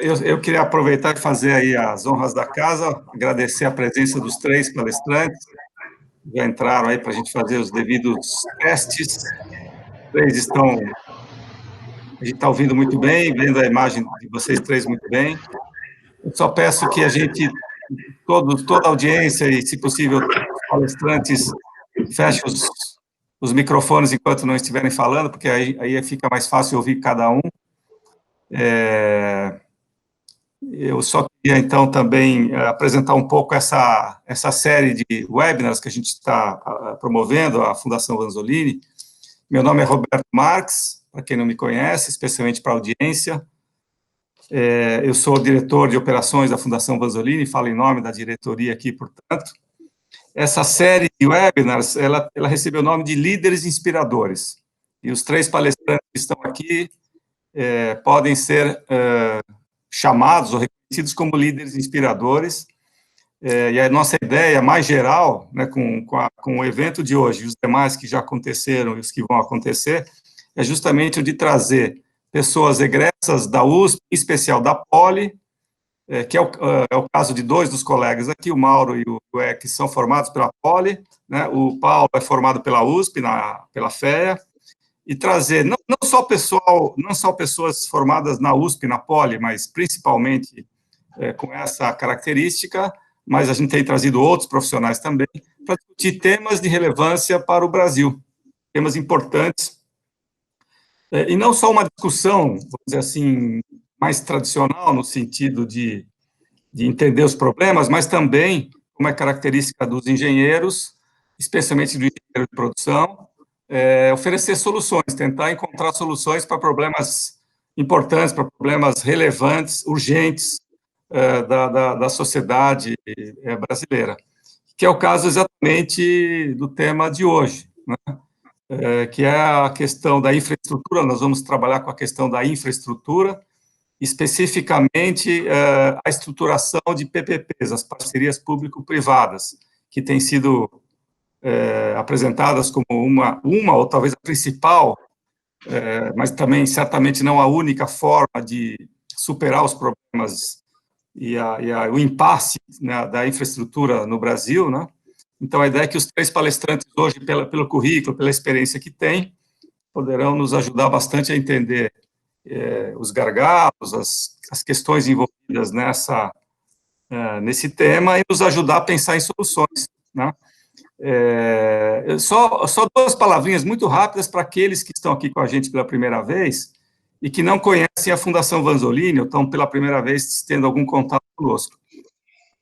Eu queria aproveitar e fazer aí as honras da casa, agradecer a presença dos três palestrantes, já entraram aí para a gente fazer os devidos testes. Os três estão, a gente está ouvindo muito bem, vendo a imagem de vocês três muito bem. Eu só peço que a gente, toda a audiência e, se possível, os palestrantes, fechem os microfones enquanto não estiverem falando, porque aí fica mais fácil ouvir cada um. Eu só queria, então, também apresentar um pouco essa série de webinars que a gente está promovendo, a Fundação Vanzolini. Meu nome é Roberto Marques, para quem não me conhece, especialmente para a audiência. Eu sou diretor de operações da Fundação Vanzolini, falo em nome da diretoria aqui, portanto. Essa série de webinars, ela recebeu o nome de Líderes Inspiradores. E os três palestrantes que estão aqui podem ser chamados ou reconhecidos como líderes inspiradores, e a nossa ideia mais geral, né, com o evento de hoje, e os demais que já aconteceram e os que vão acontecer, é justamente o de trazer pessoas egressas da USP, em especial da Poli, que é o caso de dois dos colegas aqui, o Mauro e o Eck, que são formados pela Poli, né, o Paulo é formado pela USP, pela FEA, e trazer não só pessoas formadas na USP, na Poli, mas principalmente com essa característica, mas a gente tem trazido outros profissionais também, para discutir temas de relevância para o Brasil, temas importantes, e não só uma discussão, vamos dizer assim, mais tradicional, no sentido de entender os problemas, mas também, como é característica dos engenheiros, especialmente do engenheiro de produção, oferecer soluções, tentar encontrar soluções para problemas importantes, para problemas relevantes, urgentes da sociedade brasileira, que é o caso exatamente do tema de hoje, né? Que é a questão da infraestrutura. Nós vamos trabalhar com a questão da infraestrutura, especificamente a estruturação de PPPs, as parcerias público-privadas, que têm sido apresentadas como uma ou talvez a principal, mas também certamente não a única forma de superar os problemas e o impasse, né, da infraestrutura no Brasil, né? Então, a ideia é que os três palestrantes hoje, pelo currículo, pela experiência que têm, poderão nos ajudar bastante a entender os gargalos, as questões envolvidas nesse tema, e nos ajudar a pensar em soluções, né? Só duas palavrinhas muito rápidas para aqueles que estão aqui com a gente pela primeira vez e que não conhecem a Fundação Vanzolini, ou estão pela primeira vez tendo algum contato conosco.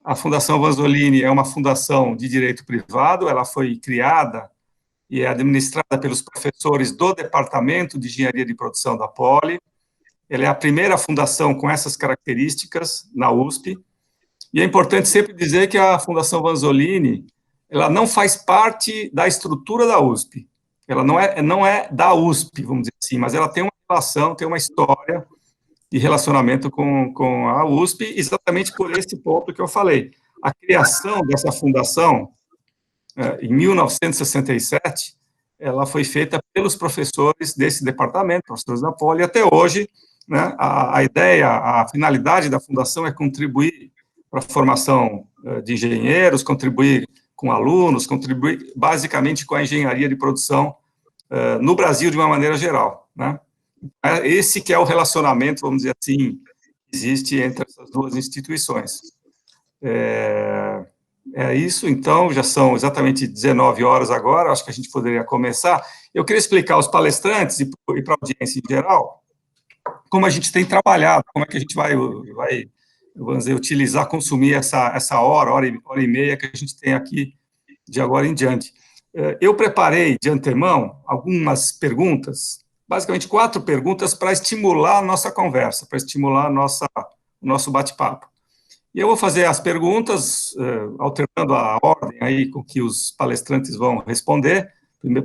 A Fundação Vanzolini é uma fundação de direito privado, ela foi criada e é administrada pelos professores do Departamento de Engenharia de Produção da Poli. Ela é a primeira fundação com essas características na USP, e é importante sempre dizer que a Fundação Vanzolini, ela não faz parte da estrutura da USP, ela não é da USP, vamos dizer assim, mas ela tem uma relação, tem uma história de relacionamento com a USP, exatamente por esse ponto que eu falei. A criação dessa fundação, em 1967, ela foi feita pelos professores desse departamento, professores da Poli, e até hoje, né, a ideia, a finalidade da fundação é contribuir para a formação de engenheiros, contribuir com alunos, contribuir basicamente com a engenharia de produção no Brasil de uma maneira geral, né? Esse que é o relacionamento, vamos dizer assim, que existe entre essas duas instituições. É isso, então, já são exatamente 19 horas agora, acho que a gente poderia começar. Eu queria explicar aos palestrantes e para a audiência em geral, como a gente tem trabalhado, como é que a gente vai vamos dizer, utilizar, consumir essa hora e meia que a gente tem aqui de agora em diante. Eu preparei, de antemão, algumas perguntas, basicamente 4 perguntas, para estimular a nossa conversa, para estimular o nosso bate-papo. E eu vou fazer as perguntas, alternando a ordem aí com que os palestrantes vão responder.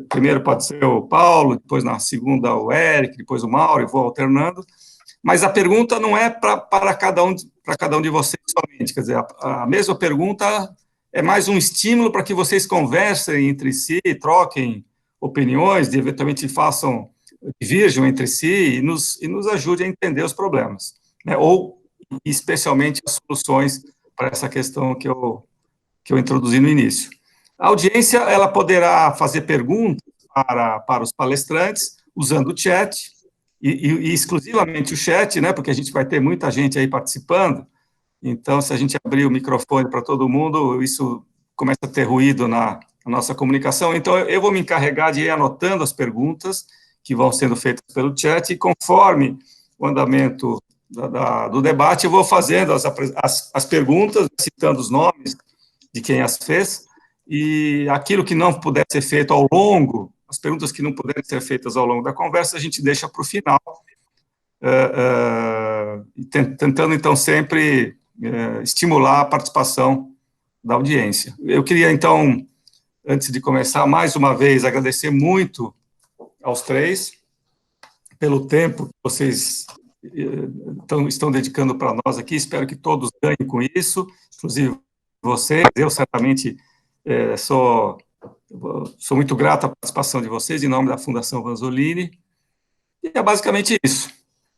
Primeiro pode ser o Paulo, depois na segunda o Eric, depois o Mauro, eu vou alternando. Mas a pergunta não é para cada um de vocês somente, quer dizer, a mesma pergunta é mais um estímulo para que vocês conversem entre si, troquem opiniões, eventualmente diverjam entre si e nos ajudem a entender os problemas, né? Ou e especialmente as soluções para essa questão que eu introduzi no início. A audiência ela poderá fazer perguntas para os palestrantes usando o chat, e exclusivamente o chat, né, porque a gente vai ter muita gente aí participando, então, se a gente abrir o microfone para todo mundo, isso começa a ter ruído na nossa comunicação. Então, eu vou me encarregar de ir anotando as perguntas que vão sendo feitas pelo chat, e conforme o andamento do debate, eu vou fazendo as perguntas, citando os nomes de quem as fez, e aquilo que não puder ser feito ao longo, as perguntas que não puderem ser feitas ao longo da conversa, a gente deixa para o final, tentando, então, sempre estimular a participação da audiência. Eu queria, então, antes de começar, mais uma vez, agradecer muito aos três pelo tempo que vocês estão dedicando para nós aqui. Espero que todos ganhem com isso, inclusive vocês. Eu, certamente, sou muito grato à participação de vocês, em nome da Fundação Vanzolini. E é basicamente isso.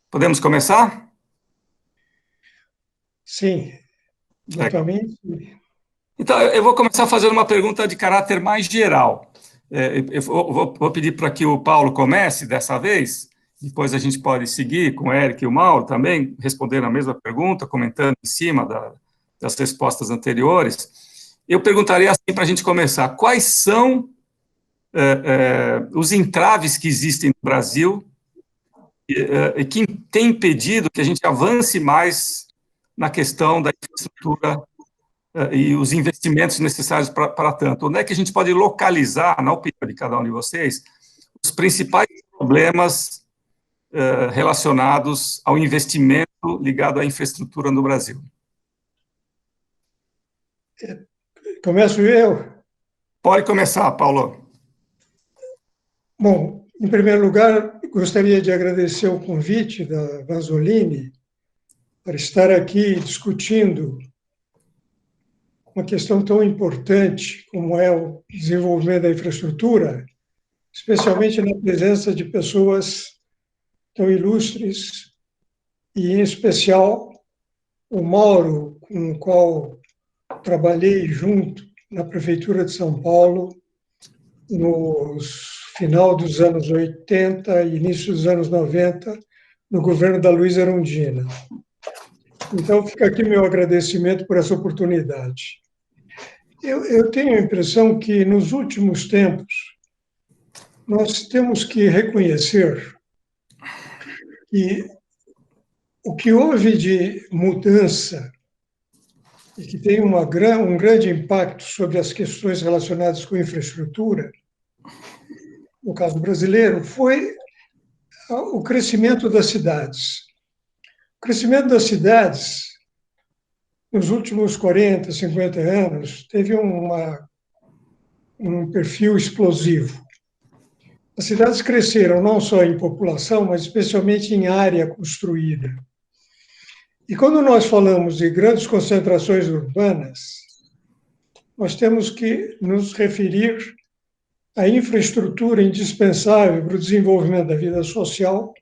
Podemos começar? Sim, exatamente. Então, eu vou começar fazendo uma pergunta de caráter mais geral. Eu vou pedir para que o Paulo comece dessa vez, depois a gente pode seguir com o Eric e o Mauro também, respondendo a mesma pergunta, comentando em cima das respostas anteriores. Eu perguntaria assim para a gente começar: quais são os entraves que existem no Brasil e que tem impedido que a gente avance mais na questão da infraestrutura e os investimentos necessários para tanto? Onde é que a gente pode localizar, na opinião de cada um de vocês, os principais problemas relacionados ao investimento ligado à infraestrutura no Brasil? Começo eu? Pode começar, Paulo. Bom, em primeiro lugar, gostaria de agradecer o convite da Vanzolini para estar aqui discutindo uma questão tão importante como é o desenvolvimento da infraestrutura, especialmente na presença de pessoas tão ilustres, e, em especial, o Mauro, com o qual trabalhei junto na Prefeitura de São Paulo no final dos anos 80 e início dos anos 90, no governo da Luiza Erundina. Então, fica aqui meu agradecimento por essa oportunidade. Eu tenho a impressão que, nos últimos tempos, nós temos que reconhecer que o que houve de mudança e que tem um grande impacto sobre as questões relacionadas com infraestrutura, no caso brasileiro, foi o crescimento das cidades. O crescimento das cidades, nos últimos 40, 50 anos, teve um perfil explosivo. As cidades cresceram não só em população, mas especialmente em área construída. E quando nós falamos de grandes concentrações urbanas, nós temos que nos referir à infraestrutura indispensável para o desenvolvimento da vida social,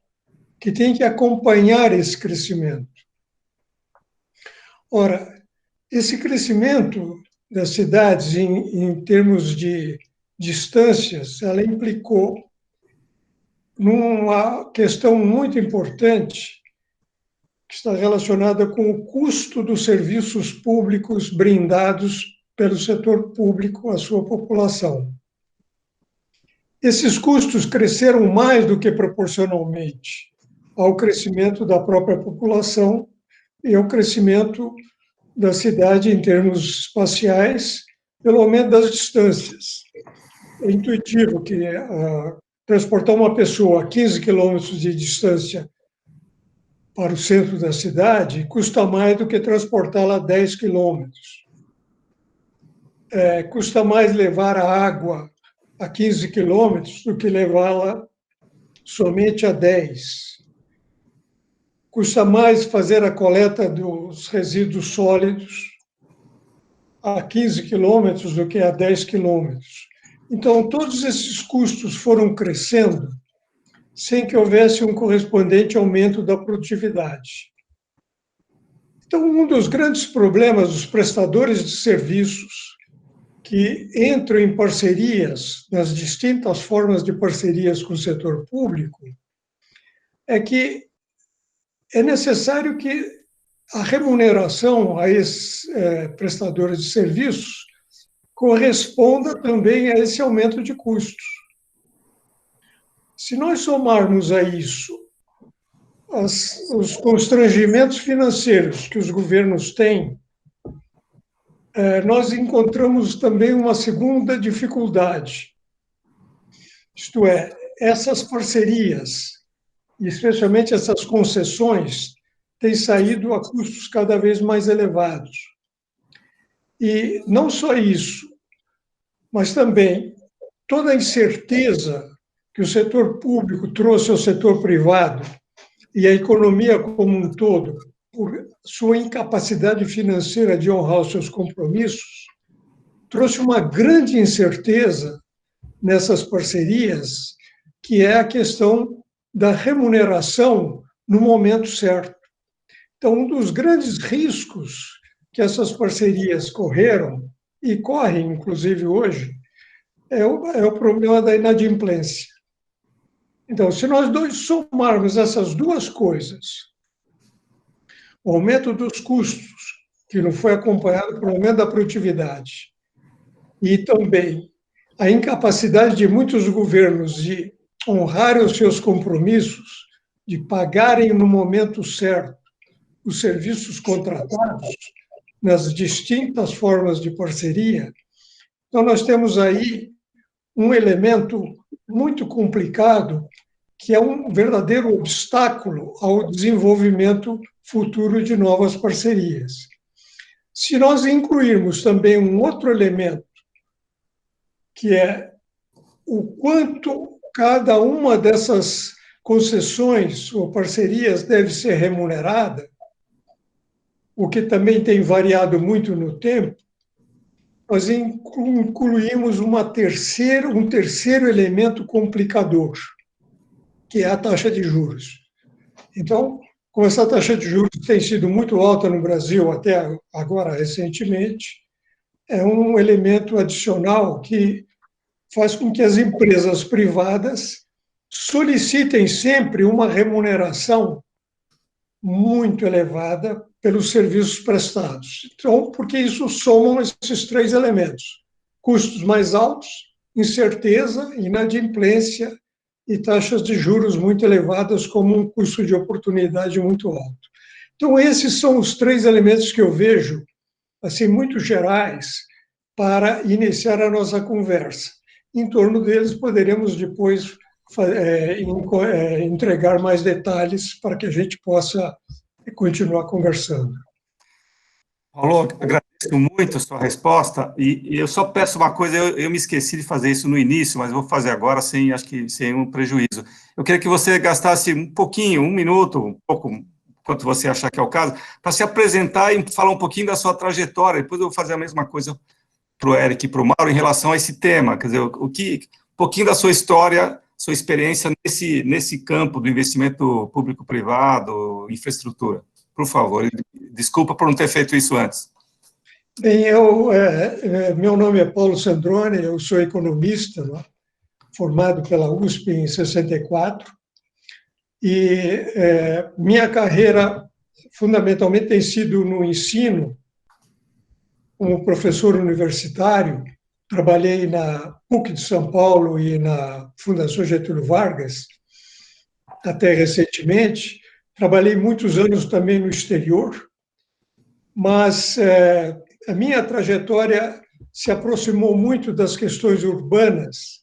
que tem que acompanhar esse crescimento. Ora, esse crescimento das cidades em termos de distâncias, ela implicou numa questão muito importante que está relacionada com o custo dos serviços públicos brindados pelo setor público à sua população. Esses custos cresceram mais do que proporcionalmente ao crescimento da própria população e ao crescimento da cidade em termos espaciais, pelo aumento das distâncias. É intuitivo que transportar uma pessoa a 15 quilômetros de distância para o centro da cidade custa mais do que transportá-la a 10 quilômetros. Custa mais levar a água a 15 quilômetros do que levá-la somente a 10. Custa mais fazer a coleta dos resíduos sólidos a 15 quilômetros do que a 10 quilômetros. Então, todos esses custos foram crescendo sem que houvesse um correspondente aumento da produtividade. Então, um dos grandes problemas dos prestadores de serviços que entram em parcerias, nas distintas formas de parcerias com o setor público, é que é necessário que a remuneração a esses prestadores de serviços corresponda também a esse aumento de custos. Se nós somarmos a isso os constrangimentos financeiros que os governos têm, nós encontramos também uma segunda dificuldade. Isto é, essas parcerias, e especialmente essas concessões, têm saído a custos cada vez mais elevados. E não só isso, mas também toda a incerteza que o setor público trouxe ao setor privado e a economia como um todo, por sua incapacidade financeira de honrar os seus compromissos, trouxe uma grande incerteza nessas parcerias, que é a questão da remuneração no momento certo. Então, um dos grandes riscos que essas parcerias correram, e correm, inclusive, hoje, é o problema da inadimplência. Então, se nós somarmos essas duas coisas, o aumento dos custos, que não foi acompanhado pelo aumento da produtividade, e também a incapacidade de muitos governos de honrarem os seus compromissos, de pagarem no momento certo os serviços contratados nas distintas formas de parceria, então nós temos aí um elemento muito complicado, que é um verdadeiro obstáculo ao desenvolvimento futuro de novas parcerias. Se nós incluirmos também um outro elemento, que é o quanto cada uma dessas concessões ou parcerias deve ser remunerada, o que também tem variado muito no tempo, nós incluímos um terceiro elemento complicador, que é a taxa de juros. Então, como essa taxa de juros tem sido muito alta no Brasil até agora, recentemente, é um elemento adicional que faz com que as empresas privadas solicitem sempre uma remuneração muito elevada pelos serviços prestados. Então, porque isso somam esses três elementos: custos mais altos, incerteza, inadimplência e taxas de juros muito elevadas, como um custo de oportunidade muito alto. Então, esses são os três elementos que eu vejo, assim, muito gerais, para iniciar a nossa conversa. Em torno deles, poderemos depois entregar mais detalhes para que a gente possa continuar conversando. Paulo, agradeço muito a sua resposta, e eu só peço uma coisa, eu me esqueci de fazer isso no início, mas vou fazer agora acho que sem um prejuízo. Eu queria que você gastasse um pouquinho, um minuto, um pouco, quanto você achar que é o caso, para se apresentar e falar um pouquinho da sua trajetória. Depois eu vou fazer a mesma coisa para o Eric e para o Mauro em relação a esse tema, quer dizer, um pouquinho da sua história, sua experiência nesse campo do investimento público-privado, infraestrutura. Por favor, desculpa por não ter feito isso antes. Bem, meu nome é Paulo Sandrone, eu sou economista, né, formado pela USP em 64, e minha carreira fundamentalmente tem sido no ensino, como professor universitário. Trabalhei na PUC de São Paulo e na Fundação Getúlio Vargas, até recentemente. Trabalhei muitos anos também no exterior, mas a minha trajetória se aproximou muito das questões urbanas,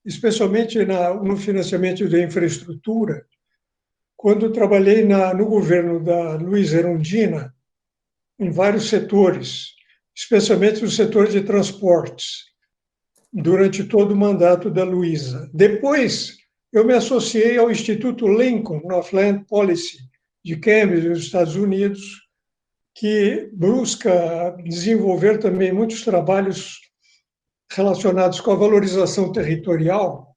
especialmente no financiamento da infraestrutura, quando trabalhei no governo da Luiza Erundina, em vários setores, especialmente no setor de transportes, durante todo o mandato da Luiza. Depois, eu me associei ao Instituto Lincoln of Land Policy de Cambridge, nos Estados Unidos, que busca desenvolver também muitos trabalhos relacionados com a valorização territorial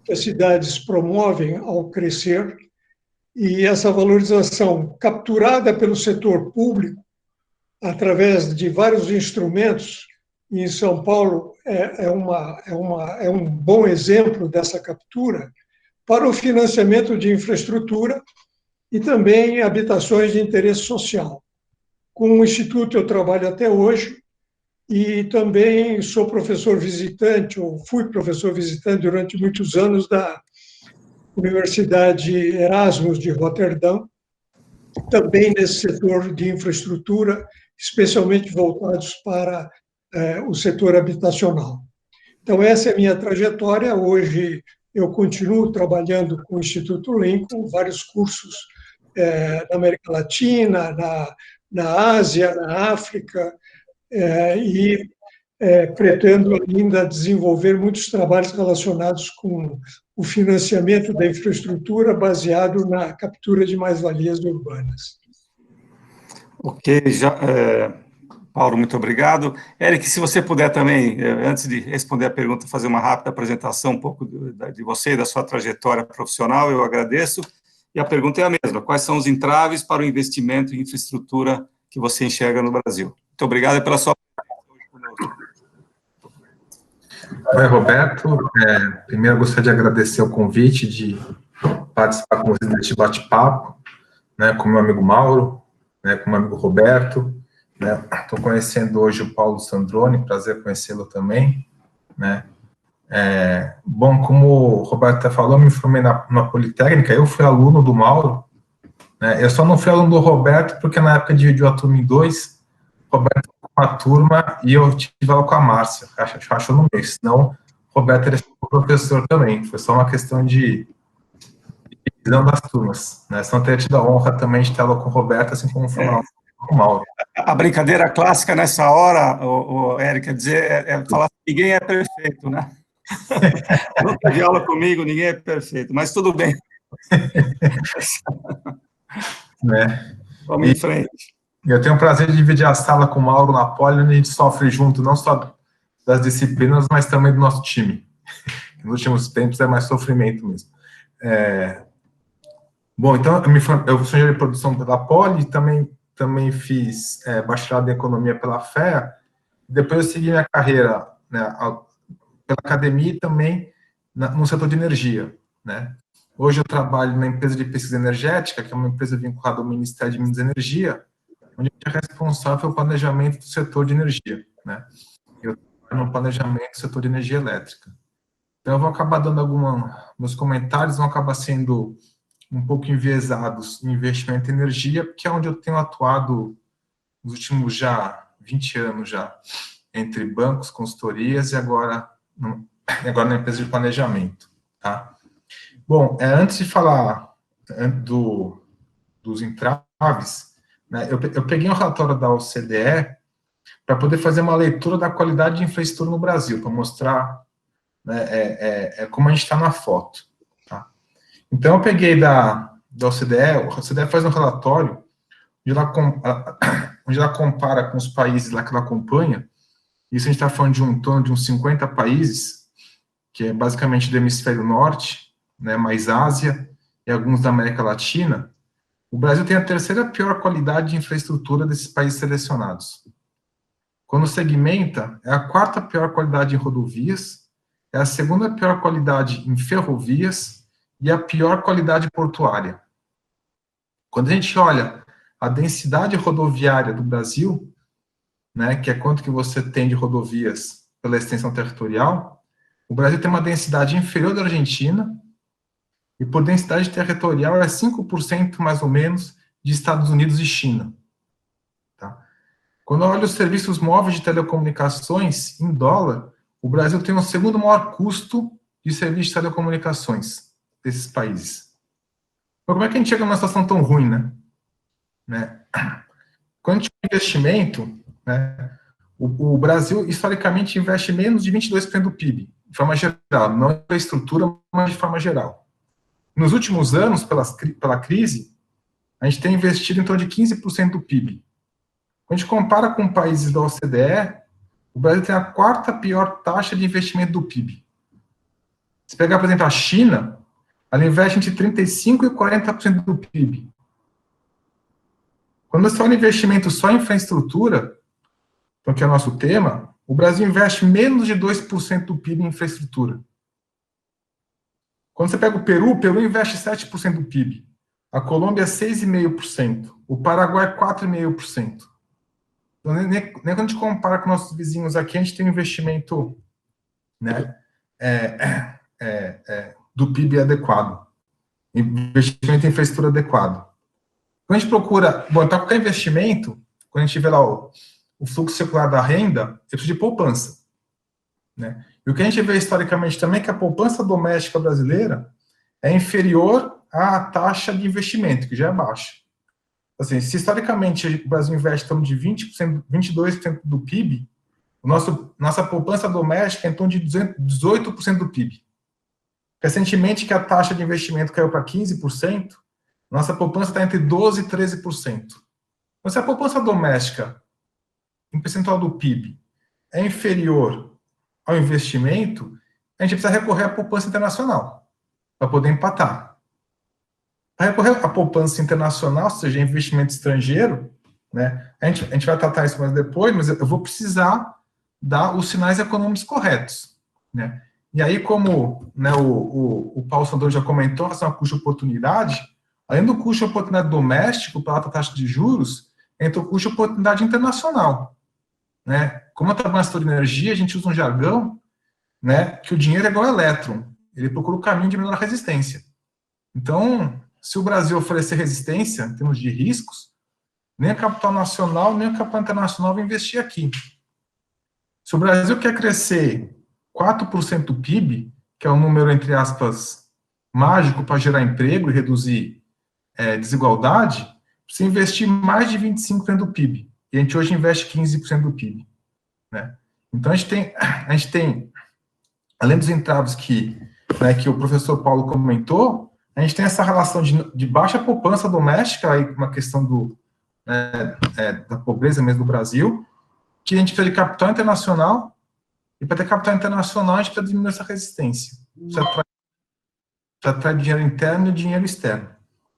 que as cidades promovem ao crescer, E essa valorização capturada pelo setor público, através de vários instrumentos, e em São Paulo é um bom exemplo dessa captura, para o financiamento de infraestrutura e também habitações de interesse social. Com o Instituto eu trabalho até hoje e também sou professor visitante, ou fui professor visitante durante muitos anos da Universidade Erasmus de Roterdã, também nesse setor de infraestrutura, especialmente voltados para o setor habitacional. Então, essa é a minha trajetória. Hoje eu continuo trabalhando com o Instituto Lincoln, vários cursos na América Latina, na Ásia, na África, e pretendo ainda desenvolver muitos trabalhos relacionados com o financiamento da infraestrutura baseado na captura de mais-valias urbanas. Ok, Paulo, muito obrigado. Eric, se você puder também, antes de responder a pergunta, fazer uma rápida apresentação um pouco de você e da sua trajetória profissional, eu agradeço. E a pergunta é a mesma: quais são os entraves para o investimento em infraestrutura que você enxerga no Brasil? Muito obrigado pela sua Oi, Roberto. Primeiro, eu gostaria de agradecer o convite de participar com vocês deste bate-papo, né, com meu amigo Mauro, né, com meu amigo Roberto. Estou conhecendo hoje o Paulo Sandroni, prazer conhecê-lo também. Né. Bom, como o Roberto falou, eu me formei na Politécnica, eu fui aluno do Mauro. Né, eu só não fui aluno do Roberto porque na época dividiu a turma em dois, o Roberto com a turma e eu tive aula com a Márcia, achou no meio, senão o Roberto era professor também, foi só uma questão de divisão das turmas, né? Senão teria tido a honra também de ter aula com o Roberto, assim como foi aula com o Mauro. A brincadeira clássica nessa hora, Eric, quer dizer, é falar que ninguém é perfeito, né? Não teve aula comigo, ninguém é perfeito, mas tudo bem. Né? Vamos em frente. Eu tenho o prazer de dividir a sala com o Mauro na Poli, onde a gente sofre junto, não só das disciplinas, mas também do nosso time. Nos últimos tempos é mais sofrimento mesmo. Bom, então, eu sou engenheiro de produção pela Poli, também fiz bacharelado em economia pela FEA, depois eu segui minha carreira, né, pela academia e também no setor de energia. Né? Hoje eu trabalho na empresa de pesquisa energética, que é uma empresa vinculada ao Ministério de Minas e Energia, onde a gente é responsável pelo planejamento do setor de energia. Né? Eu trabalho no planejamento do setor de energia elétrica. Então, eu vou acabar dando meus comentários vão acabar sendo um pouco enviesados em investimento em energia, que é onde eu tenho atuado nos últimos 20 anos entre bancos, consultorias e agora na empresa de planejamento. Tá? Bom, antes de falar dos entraves, né, eu peguei um relatório da OCDE para poder fazer uma leitura da qualidade de infraestrutura no Brasil, para mostrar, né, como a gente está na foto. Tá? Então, eu peguei da OCDE, a OCDE faz um relatório onde ela compara com os países lá que ela acompanha, isso a gente está falando de em torno de uns 50 países, que é basicamente do hemisfério norte, né, mais Ásia e alguns da América Latina. O Brasil tem a terceira pior qualidade de infraestrutura desses países selecionados. Quando segmenta, é a quarta pior qualidade em rodovias, é a segunda pior qualidade em ferrovias e a pior qualidade portuária. Quando a gente olha a densidade rodoviária do Brasil, né, que é quanto que você tem de rodovias pela extensão territorial, o Brasil tem uma densidade inferior da Argentina, e por densidade territorial é 5% mais ou menos de Estados Unidos e China. Tá? Quando eu olho os serviços móveis de telecomunicações em dólar, o Brasil tem o segundo maior custo de serviço de telecomunicações desses países. Então, como é que a gente chega numa situação tão ruim, né? Quando a gente tem investimento, né, o Brasil, historicamente, investe menos de 22% do PIB, de forma geral, não em infraestrutura, mas de forma geral. Nos últimos anos, pela crise, a gente tem investido em torno de 15% do PIB. Quando a gente compara com países da OCDE, o Brasil tem a quarta pior taxa de investimento do PIB. Se pegar, por exemplo, a China, ela investe entre 35% e 40% do PIB. Quando você fala em investimento só em infraestrutura, então, que é o nosso tema, o Brasil investe menos de 2% do PIB em infraestrutura. Quando você pega o Peru investe 7% do PIB. A Colômbia, 6,5%. O Paraguai, 4,5%. Então, nem quando a gente compara com nossos vizinhos aqui, a gente tem um investimento, né, do PIB adequado. Investimento em infraestrutura adequado. Quando a gente procura botar qualquer investimento, quando a gente vê lá o fluxo circular da renda, eu preciso de poupança. Né? E o que a gente vê historicamente também é que a poupança doméstica brasileira é inferior à taxa de investimento, que já é baixa. Assim, se historicamente o Brasil investe em torno de 20%, 22% do PIB, nossa poupança doméstica é em torno de 18% do PIB. Recentemente, que a taxa de investimento caiu para 15%, nossa poupança está entre 12% e 13%. Então, se a poupança doméstica, em percentual do PIB, é inferior ao investimento, a gente precisa recorrer à poupança internacional para poder empatar. Para recorrer à poupança internacional, ou seja, investimento estrangeiro, né, a gente vai tratar isso mais depois, mas eu vou precisar dar os sinais econômicos corretos. Né? E aí, como, né, o Paulo Sandro já comentou, a relação ao custo-oportunidade, além do custo-oportunidade doméstico, pela alta taxa de juros, entra o custo-oportunidade internacional. Né? Como eu trabalho no setor de energia, a gente usa um jargão, né, que o dinheiro é igual ao elétron, ele procura o caminho de menor resistência. Então, se o Brasil oferecer resistência, em termos de riscos, nem a capital nacional, nem a capital internacional vai investir aqui. Se o Brasil quer crescer 4% do PIB, que é um número, entre aspas, mágico para gerar emprego e reduzir desigualdade, precisa investir mais de 25% do PIB. E a gente hoje investe 15% do PIB. Né? Então, a gente tem, além dos entraves que o professor Paulo comentou, a gente tem essa relação de baixa poupança doméstica, aí uma questão da pobreza mesmo do Brasil, que a gente precisa de capital internacional, e para ter capital internacional a gente precisa diminuir essa resistência. Isso atrai dinheiro interno e dinheiro externo.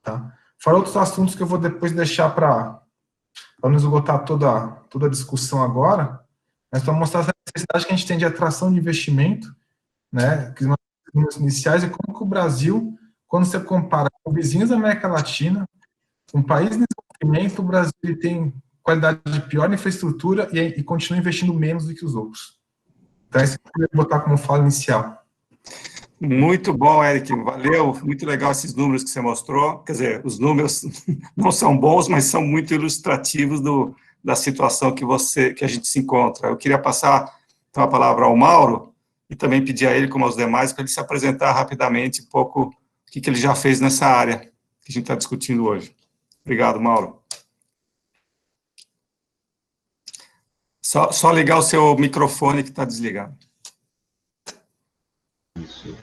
Tá? Fora outros assuntos que eu vou depois deixar para não esgotar toda a discussão agora, mas para mostrar essa necessidade que a gente tem de atração de investimento, né, que nós temos iniciais, e como que o Brasil, quando você compara com vizinhos da América Latina, um país em desenvolvimento, o Brasil tem qualidade de pior infraestrutura e continua investindo menos do que os outros. Então, isso eu queria botar como fala inicial. Muito bom, Eric, valeu, muito legal esses números que você mostrou, quer dizer, os números não são bons, mas são muito ilustrativos da situação que a gente se encontra. Eu queria passar então, a palavra ao Mauro, e também pedir a ele, como aos demais, para ele se apresentar rapidamente um pouco o que ele já fez nessa área que a gente está discutindo hoje. Obrigado, Mauro. Só ligar o seu microfone que está desligado. Isso.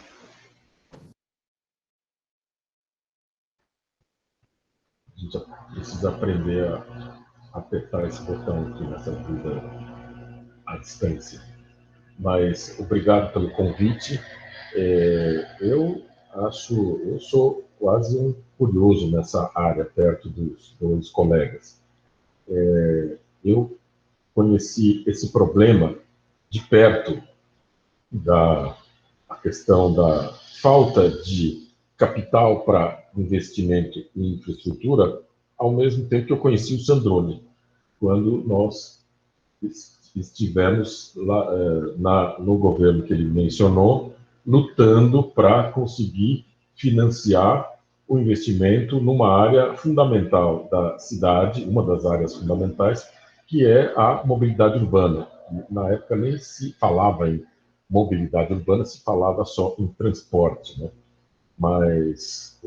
A gente precisa aprender a apertar esse botão aqui nessa vida à distância. Mas obrigado pelo convite. Eu sou quase um curioso nessa área, perto dos dois colegas. Eu conheci esse problema de perto a questão da falta de capital para investimento em infraestrutura, ao mesmo tempo que eu conheci o Sandrone, quando nós estivemos lá no governo que ele mencionou, lutando para conseguir financiar o investimento numa área fundamental da cidade, uma das áreas fundamentais, que é a mobilidade urbana. Na época nem se falava em mobilidade urbana, se falava só em transporte, né? Mas,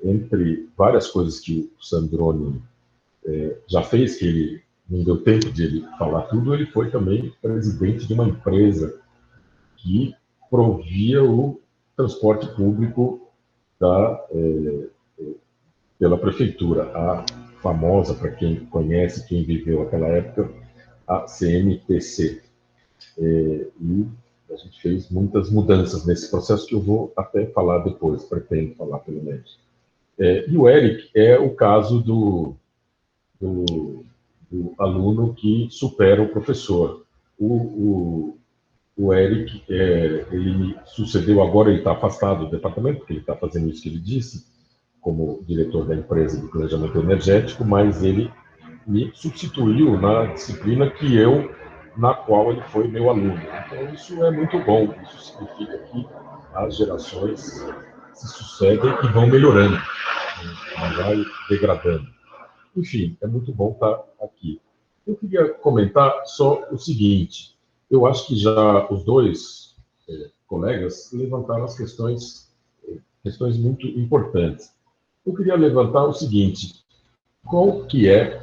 entre várias coisas que o Sandrone já fez, que ele não deu tempo de ele falar tudo, ele foi também presidente de uma empresa que provia o transporte público pela prefeitura, a famosa, para quem conhece, quem viveu aquela época, a CMTC. E A gente fez muitas mudanças nesse processo que eu vou até falar depois, pretendo falar pelo menos. E o Eric é o caso do aluno que supera o professor. O Eric, ele me sucedeu agora, ele está afastado do departamento, porque ele está fazendo isso que ele disse, como diretor da empresa de planejamento energético, mas ele me substituiu na disciplina na qual ele foi meu aluno. Então, isso é muito bom, isso significa que as gerações se sucedem e vão melhorando, não vai degradando. Enfim, é muito bom estar aqui. Eu queria comentar só o seguinte, eu acho que já os dois colegas levantaram as questões muito importantes. Eu queria levantar o seguinte, qual que é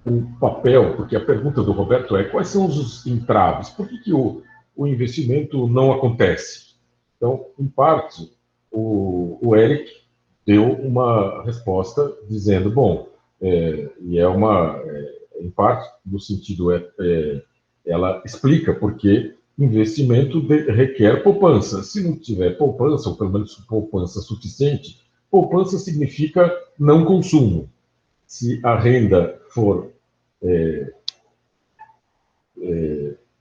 o papel, porque a pergunta do Roberto é quais são os entraves, por que o investimento não acontece? Então, em parte, o Eric deu uma resposta dizendo, bom, em parte, no sentido, ela explica porque investimento requer poupança. Se não tiver poupança, ou pelo menos poupança suficiente, poupança significa não consumo. Se a renda for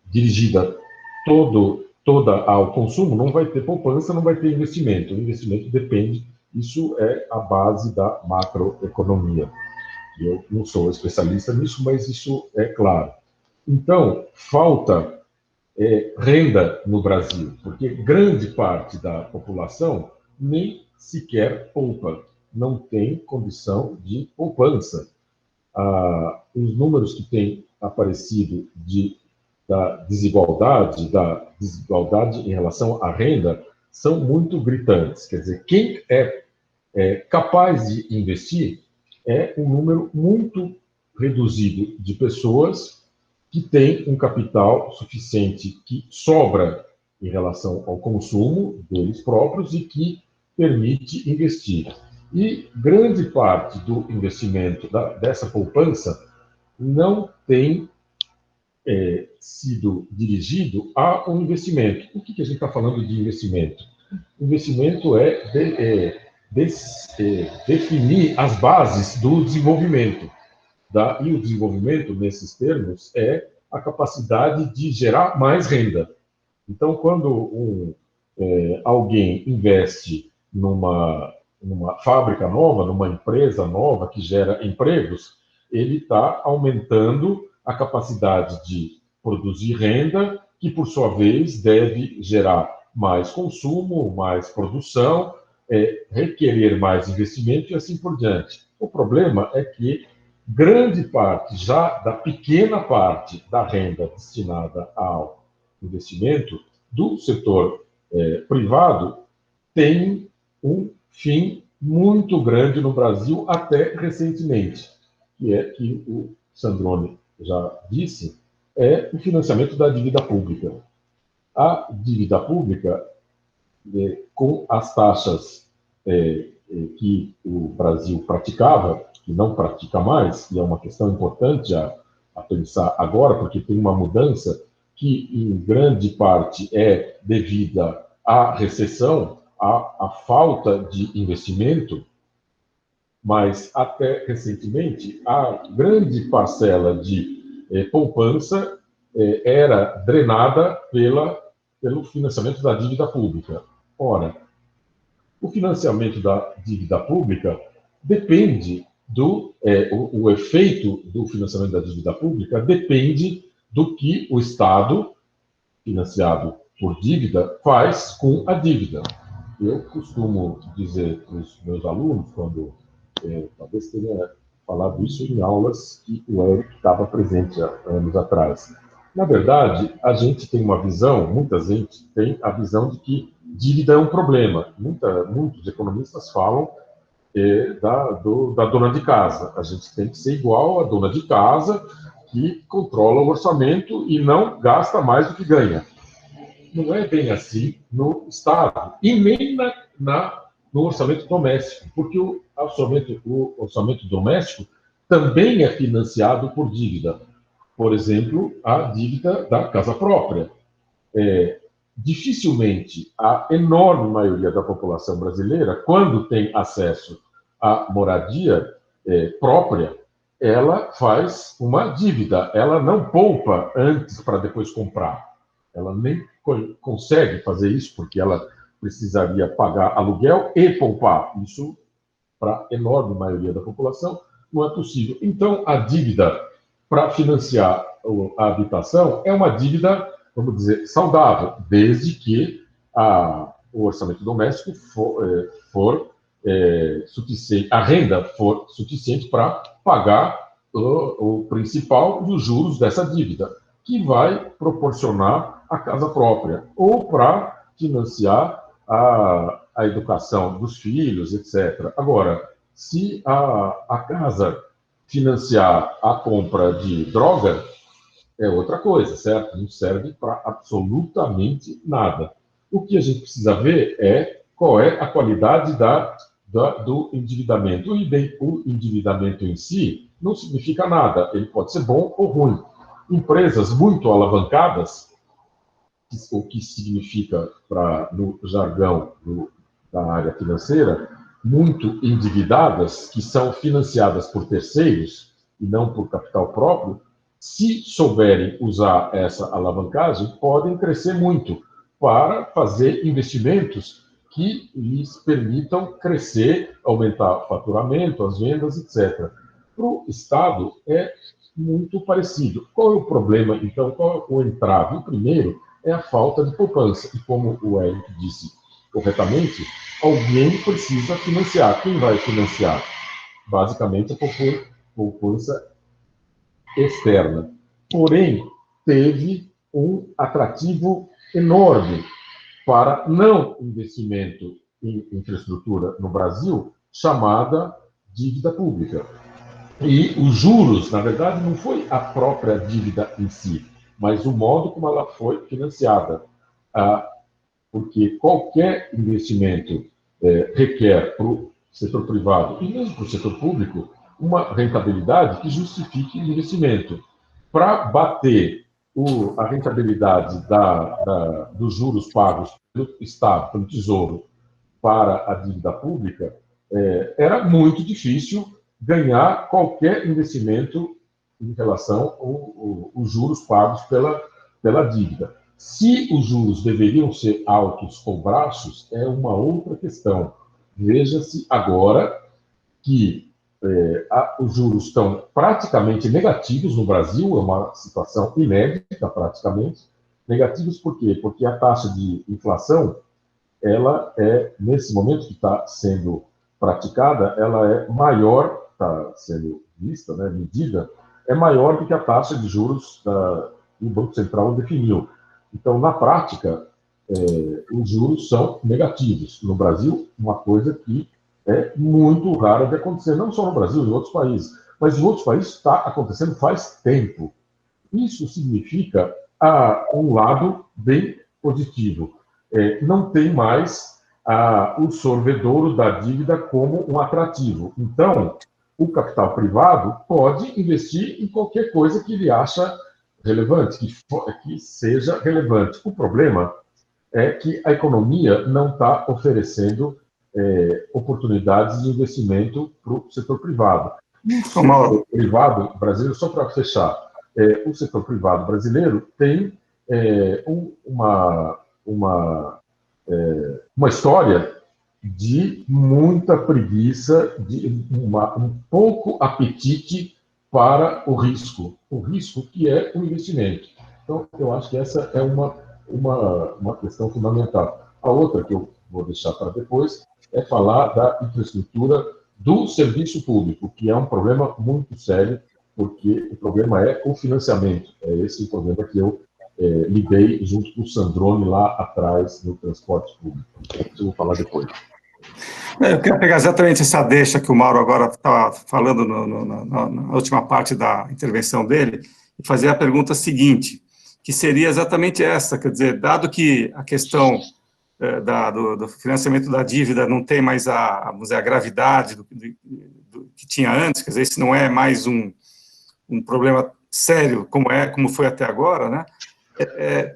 dirigida toda ao consumo, não vai ter poupança, não vai ter investimento. O investimento depende, isso é a base da macroeconomia. Eu não sou especialista nisso, mas isso é claro. Então, falta renda no Brasil, porque grande parte da população nem sequer poupa, não tem condição de poupança. Os números que têm aparecido da desigualdade em relação à renda são muito gritantes. Quer dizer, quem é capaz de investir é um número muito reduzido de pessoas que têm um capital suficiente que sobra em relação ao consumo deles próprios e que permite investir. E grande parte do investimento dessa poupança não tem sido dirigido a um investimento. O que a gente está falando de investimento? Investimento definir as bases do desenvolvimento. E o desenvolvimento, nesses termos, é a capacidade de gerar mais renda. Então, quando alguém investe numa fábrica nova, numa empresa nova que gera empregos, ele está aumentando a capacidade de produzir renda, que, por sua vez, deve gerar mais consumo, mais produção, requerer mais investimento e assim por diante. O problema é que grande parte, já da pequena parte da renda destinada ao investimento do setor privado, tem um fim muito grande no Brasil, até recentemente, que é que o Sandrone já disse, é o financiamento da dívida pública. A dívida pública, com as taxas que o Brasil praticava, que não pratica mais, e é uma questão importante a pensar agora, porque tem uma mudança que, em grande parte, é devida à recessão, à falta de investimento, mas, até recentemente, a grande parcela de poupança era drenada pelo financiamento da dívida pública. Ora, o financiamento da dívida pública depende o efeito do financiamento da dívida pública depende do que o Estado, financiado por dívida, faz com a dívida. Eu costumo dizer para os meus alunos, quando talvez tenha falado isso em aulas que o Eric estava presente há anos atrás. Na verdade, a gente tem uma visão, muita gente tem a visão de que dívida é um problema. Muitos economistas falam da dona de casa. A gente tem que ser igual à dona de casa que controla o orçamento e não gasta mais do que ganha. Não é bem assim no Estado e nem no orçamento doméstico, porque o orçamento doméstico também é financiado por dívida. Por exemplo, a dívida da casa própria. dificilmente a enorme maioria da população brasileira, quando tem acesso à moradia própria, ela faz uma dívida, ela não poupa antes para depois comprar. Ela nem consegue fazer isso, porque ela precisaria pagar aluguel e poupar. Isso, para a enorme maioria da população, não é possível. Então, a dívida para financiar a habitação é uma dívida, vamos dizer, saudável, desde que o orçamento doméstico for suficiente, a renda for suficiente para pagar o principal dos juros dessa dívida, que vai proporcionar a casa própria, ou para financiar a educação dos filhos, etc. Agora, se a casa financiar a compra de droga, é outra coisa, certo? Não serve para absolutamente nada. O que a gente precisa ver é qual é a qualidade do endividamento. O endividamento em si não significa nada, ele pode ser bom ou ruim. Empresas muito alavancadas, o que significa, no jargão da área financeira, muito endividadas, que são financiadas por terceiros e não por capital próprio, se souberem usar essa alavancagem, podem crescer muito para fazer investimentos que lhes permitam crescer, aumentar o faturamento, as vendas, etc. Para o Estado, é muito parecido. Qual é o problema, então? Qual é o entrave? O primeiro é a falta de poupança. E como o Eric disse corretamente, alguém precisa financiar. Quem vai financiar? Basicamente, a poupança externa. Porém, teve um atrativo enorme para não investimento em infraestrutura no Brasil, chamada dívida pública. E os juros, na verdade, não foi a própria dívida em si, mas o modo como ela foi financiada. Porque qualquer investimento requer para o setor privado e mesmo para o setor público uma rentabilidade que justifique o investimento. Para bater a rentabilidade dos juros pagos pelo Estado, pelo Tesouro, para a dívida pública, era muito difícil ganhar qualquer investimento em relação aos juros pagos pela dívida. Se os juros deveriam ser altos ou baixos, é uma outra questão. Veja-se agora que os juros estão praticamente negativos no Brasil, é uma situação inédita praticamente. Negativos por quê? Porque a taxa de inflação, ela nesse momento que está sendo praticada, ela é maior, está sendo vista, medida, é maior do que a taxa de juros que o Banco Central definiu. Então, na prática, os juros são negativos. No Brasil, uma coisa que é muito rara de acontecer, não só no Brasil, em outros países, mas em outros países está acontecendo faz tempo. Isso significa um lado bem positivo. Não tem mais o sorvedouro da dívida como um atrativo. Então, o capital privado pode investir em qualquer coisa que ele acha relevante, que seja relevante. O problema é que a economia não está oferecendo oportunidades de investimento para o setor privado. E o setor privado brasileiro, só para fechar, o setor privado brasileiro tem uma história de muita preguiça, de um pouco apetite para o risco que é o investimento. Então, eu acho que essa é uma questão fundamental. A outra que eu vou deixar para depois é falar da infraestrutura do serviço público, que é um problema muito sério, porque o problema é o financiamento. É esse o problema que eu lidei junto com o Sandrone lá atrás no transporte público. Eu vou falar depois. Eu queria pegar exatamente essa deixa que o Mauro agora estava falando na última parte da intervenção dele e fazer a pergunta seguinte, que seria exatamente essa, quer dizer, dado que a questão do financiamento da dívida não tem mais vamos dizer, a gravidade do que tinha antes, quer dizer, esse não é mais um problema sério como foi até agora, né?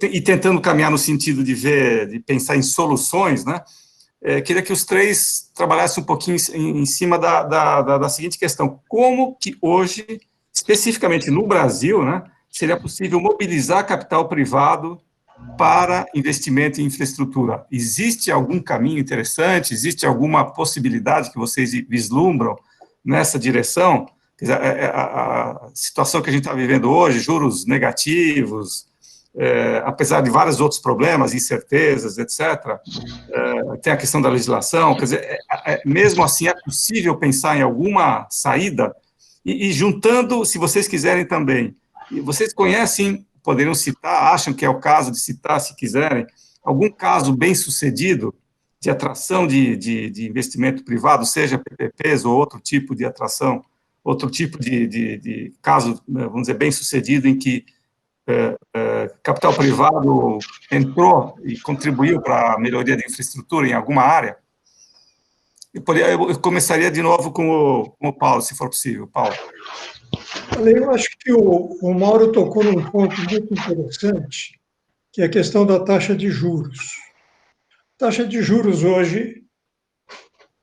e tentando caminhar no sentido de pensar em soluções, né? Queria que os três trabalhassem um pouquinho em cima da seguinte questão: como que hoje, especificamente no Brasil, né, seria possível mobilizar capital privado para investimento em infraestrutura? Existe algum caminho interessante? Existe alguma possibilidade que vocês vislumbram nessa direção? Quer dizer, a situação que a gente está vivendo hoje, juros negativos, apesar de vários outros problemas, incertezas, etc., tem a questão da legislação, quer dizer, mesmo assim é possível pensar em alguma saída, e juntando, se vocês quiserem também, e vocês conhecem, poderiam citar, acham que é o caso de citar, se quiserem, algum caso bem sucedido de atração de investimento privado, seja PPPs ou outro tipo de atração, outro tipo de caso, vamos dizer, bem sucedido, em que capital privado entrou e contribuiu para a melhoria da infraestrutura em alguma área? Eu começaria de novo com o Paulo, se for possível. Paulo. Eu acho que o Mauro tocou num ponto muito interessante, que é a questão da taxa de juros. A taxa de juros hoje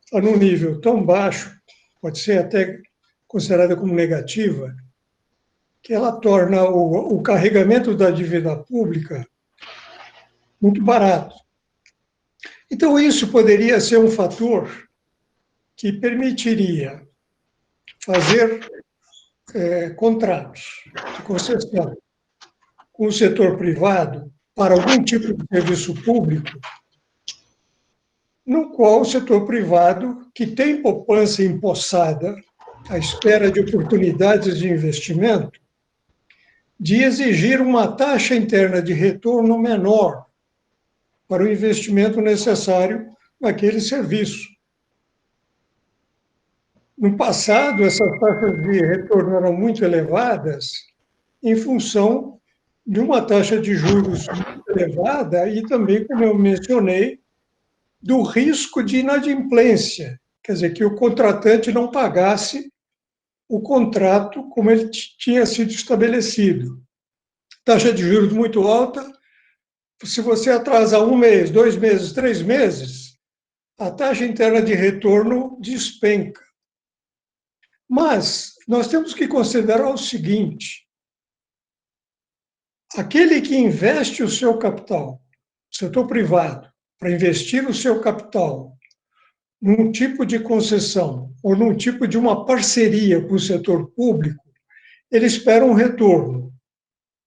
está num nível tão baixo, pode ser até considerada como negativa, que ela torna o carregamento da dívida pública muito barato. Então, isso poderia ser um fator que permitiria fazer contratos de concessão com o setor privado para algum tipo de serviço público, no qual o setor privado, que tem poupança empossada à espera de oportunidades de investimento, de exigir uma taxa interna de retorno menor para o investimento necessário naquele serviço. No passado, essas taxas de retorno eram muito elevadas em função de uma taxa de juros muito elevada e também, como eu mencionei, do risco de inadimplência, quer dizer, que o contratante não pagasse o contrato como ele tinha sido estabelecido. Taxa de juros muito alta, se você atrasar 1 mês, 2 meses, 3 meses, a taxa interna de retorno despenca. Mas nós temos que considerar o seguinte: aquele que investe o seu capital, setor privado, para investir o seu capital num tipo de concessão ou num tipo de uma parceria com o setor público, ele espera um retorno.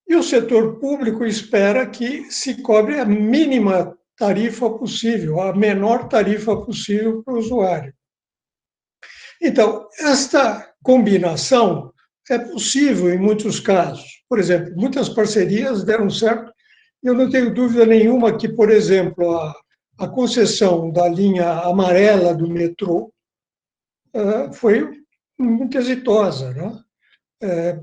E o setor público espera que se cobre a mínima tarifa possível, a menor tarifa possível para o usuário. Então, esta combinação é possível em muitos casos. Por exemplo, muitas parcerias deram certo. Eu não tenho dúvida nenhuma que, por exemplo, a concessão da linha amarela do metrô foi muito exitosa, né?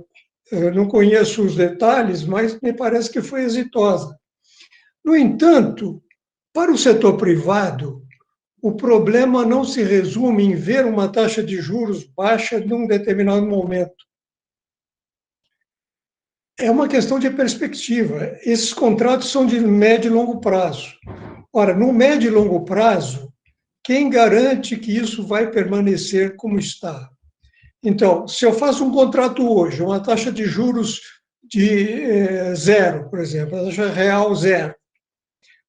Eu não conheço os detalhes, mas me parece que foi exitosa. No entanto, para o setor privado, o problema não se resume em ver uma taxa de juros baixa num determinado momento. É uma questão de perspectiva. Esses contratos são de médio e longo prazo. Ora, no médio e longo prazo, quem garante que isso vai permanecer como está? Então, se eu faço um contrato hoje, uma taxa de juros de zero, por exemplo, a taxa real zero,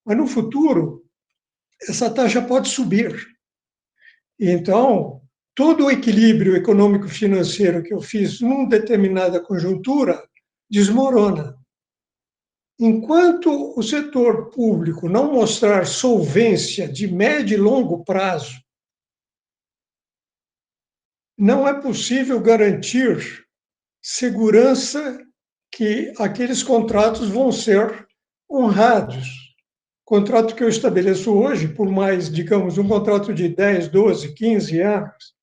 mas no futuro, essa taxa pode subir. Então, todo o equilíbrio econômico-financeiro que eu fiz numa determinada conjuntura desmorona. Enquanto o setor público não mostrar solvência de médio e longo prazo, não é possível garantir segurança que aqueles contratos vão ser honrados. O contrato que eu estabeleço hoje, por mais, digamos, um contrato de 10, 12, 15 anos,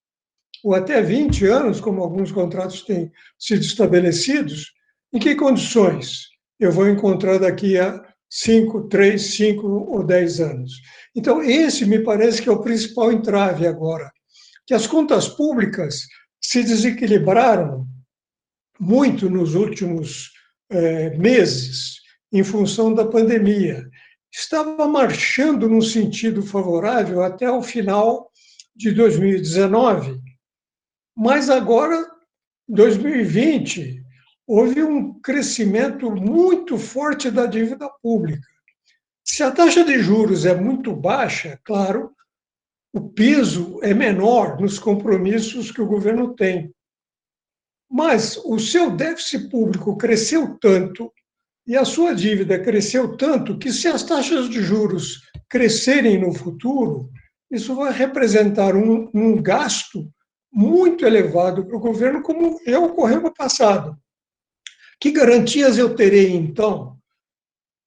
ou até 20 anos, como alguns contratos têm sido estabelecidos, em que condições eu vou encontrar daqui a 3, 5 ou 10 anos? Então, esse me parece que é o principal entrave agora, que as contas públicas se desequilibraram muito nos últimos meses, em função da pandemia. Estava marchando num sentido favorável até o final de 2019, mas agora, 2020, houve um crescimento muito forte da dívida pública. Se a taxa de juros é muito baixa, claro, o peso é menor nos compromissos que o governo tem. Mas o seu déficit público cresceu tanto e a sua dívida cresceu tanto que, se as taxas de juros crescerem no futuro, isso vai representar um gasto muito elevado para o governo, como já ocorreu no passado. Que garantias eu terei, então,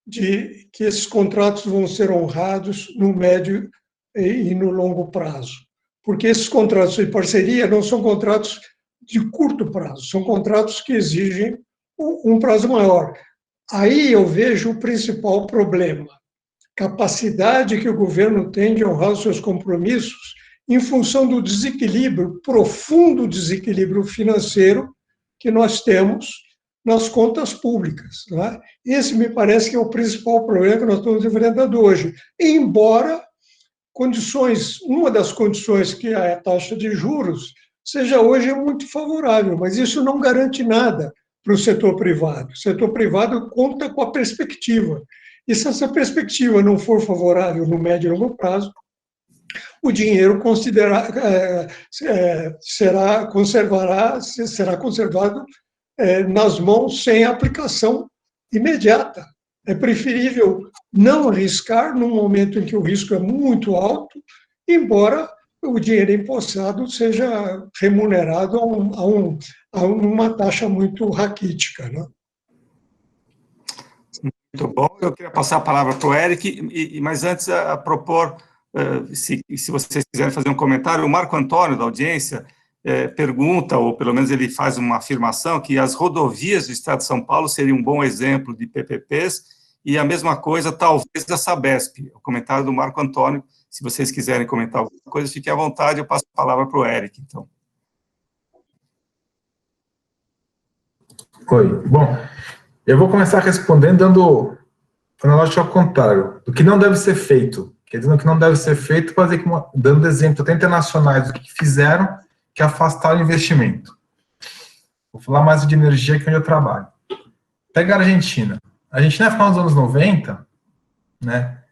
de que esses contratos vão ser honrados no médio e no longo prazo? Porque esses contratos de parceria não são contratos de curto prazo, são contratos que exigem um prazo maior. Aí eu vejo o principal problema: capacidade que o governo tem de honrar os seus compromissos em função do desequilíbrio, profundo desequilíbrio financeiro que nós temos nas contas públicas. Né? Esse me parece que é o principal problema que nós estamos enfrentando hoje. Embora uma das condições, que é a taxa de juros, seja hoje muito favorável, mas isso não garante nada para o setor privado. O setor privado conta com a perspectiva. E se essa perspectiva não for favorável no médio e longo prazo, o dinheiro será conservado nas mãos sem aplicação imediata. É preferível não arriscar num momento em que o risco é muito alto, embora o dinheiro empossado seja remunerado a uma taxa muito raquítica, né? Muito bom. Eu queria passar a palavra para o Eric, mas antes a propor, se vocês quiserem fazer um comentário, o Marco Antônio, da audiência, pergunta, ou pelo menos ele faz uma afirmação, que as rodovias do Estado de São Paulo seriam um bom exemplo de PPPs, e a mesma coisa, talvez, da Sabesp. O comentário do Marco Antônio, se vocês quiserem comentar alguma coisa, fiquem à vontade, eu passo a palavra para o Eric, então. Oi, bom, eu vou começar respondendo dando analógico ao contrário, do que não deve ser feito. Quer dizer, o que não deve ser feito, dando exemplos até internacionais do que fizeram, que afastaram o investimento. Vou falar mais de energia, que é onde eu trabalho. Pega a Argentina. A Argentina, no final dos anos 90, né,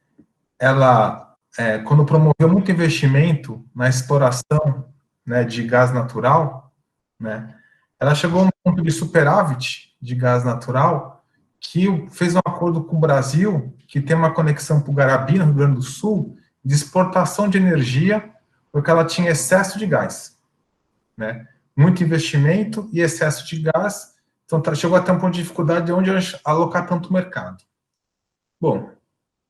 ela, quando promoveu muito investimento na exploração, né, de gás natural, né, ela chegou a um ponto de superávit de gás natural, que fez um acordo com o Brasil, que tem uma conexão para o Garabi, no Rio Grande do Sul, de exportação de energia, porque ela tinha excesso de gás, né? Muito investimento e excesso de gás, então chegou a ter um ponto de dificuldade de onde alocar tanto mercado. Bom,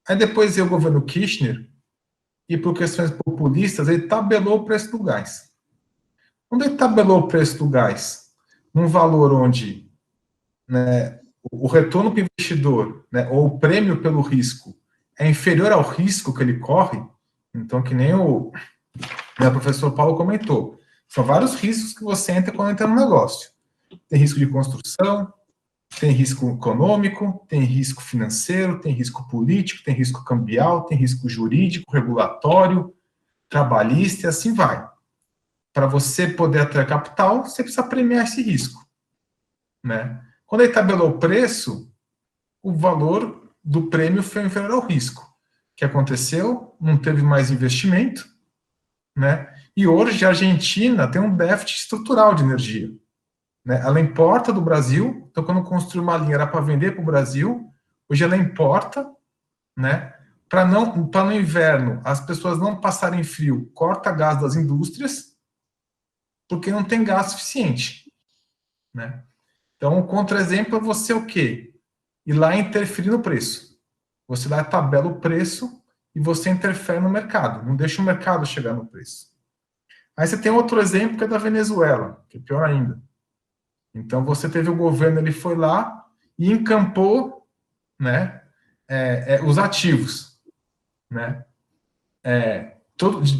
aí depois veio o governo Kirchner, e por questões populistas, ele tabelou o preço do gás. Quando ele tabelou o preço do gás num valor onde, né, o retorno para o investidor, né, ou o prêmio pelo risco, é inferior ao risco que ele corre, então, que nem o professor Paulo comentou, são vários riscos que você entra quando entra no negócio. Tem risco de construção, tem risco econômico, tem risco financeiro, tem risco político, tem risco cambial, tem risco jurídico, regulatório, trabalhista, e assim vai. Para você poder atrair capital, você precisa premiar esse risco, né? Quando ele tabelou o preço, o valor do prêmio foi inferior ao risco. O que aconteceu? Não teve mais investimento, né? E hoje a Argentina tem um déficit estrutural de energia, né? Ela importa do Brasil, então quando construiu uma linha era para vender para o Brasil, hoje ela importa, né? Para no inverno as pessoas não passarem frio, corta gás das indústrias, porque não tem gás suficiente, né? Então, o contra-exemplo é você o quê? Ir lá interferir no preço. Você lá tabela o preço e você interfere no mercado. Não deixa o mercado chegar no preço. Aí você tem outro exemplo que é da Venezuela, que é pior ainda. Então, você teve o governo, ele foi lá e encampou, né, os ativos, né,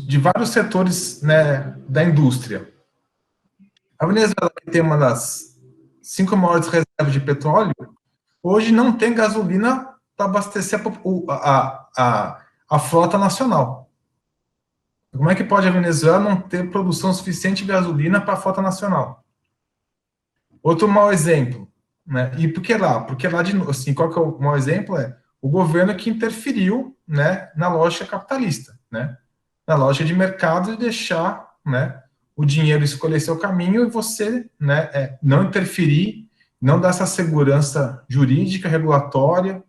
de vários setores, né, da indústria. A Venezuela, que tem uma das 5 maiores reservas de petróleo, hoje não tem gasolina para abastecer a frota nacional. Como é que pode a Venezuela não ter produção suficiente de gasolina para a frota nacional? Outro mau exemplo, né? E por que lá? Porque lá, assim, qual que é o mau exemplo? É o governo que interferiu, né, na lógica capitalista, né? Na lógica de mercado, de deixar, né, o dinheiro escolher seu caminho e você, né, não interferir, não dar essa segurança jurídica, regulatória,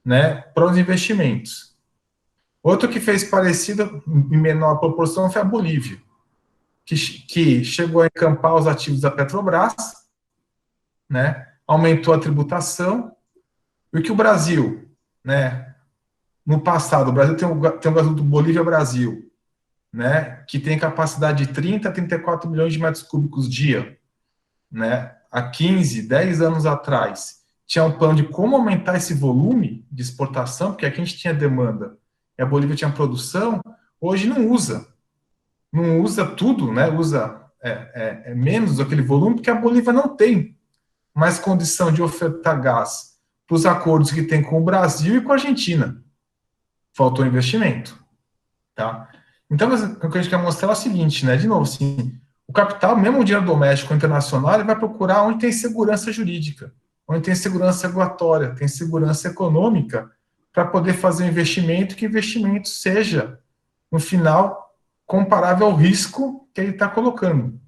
né, para os investimentos. Outro que fez parecido, em menor proporção, foi a Bolívia, que chegou a encampar os ativos da Petrobras, né, aumentou a tributação, e o que o Brasil, né, no passado, o Brasil tem um gasoduto Bolívia-Brasil, né, que tem capacidade de 30 a 34 milhões de metros cúbicos dia, né, há 15, 10 anos atrás, tinha um plano de como aumentar esse volume de exportação, porque aqui a gente tinha demanda e a Bolívia tinha produção, hoje não usa tudo, né, usa menos daquele volume, porque a Bolívia não tem mais condição de ofertar gás para os acordos que tem com o Brasil e com a Argentina. Faltou investimento, tá? Então, o que a gente quer mostrar é o seguinte, né, de novo, assim, o capital, mesmo o dinheiro doméstico internacional, ele vai procurar onde tem segurança jurídica, onde tem segurança regulatória, tem segurança econômica, para poder fazer um investimento, que o investimento seja, no final, comparável ao risco que ele está colocando,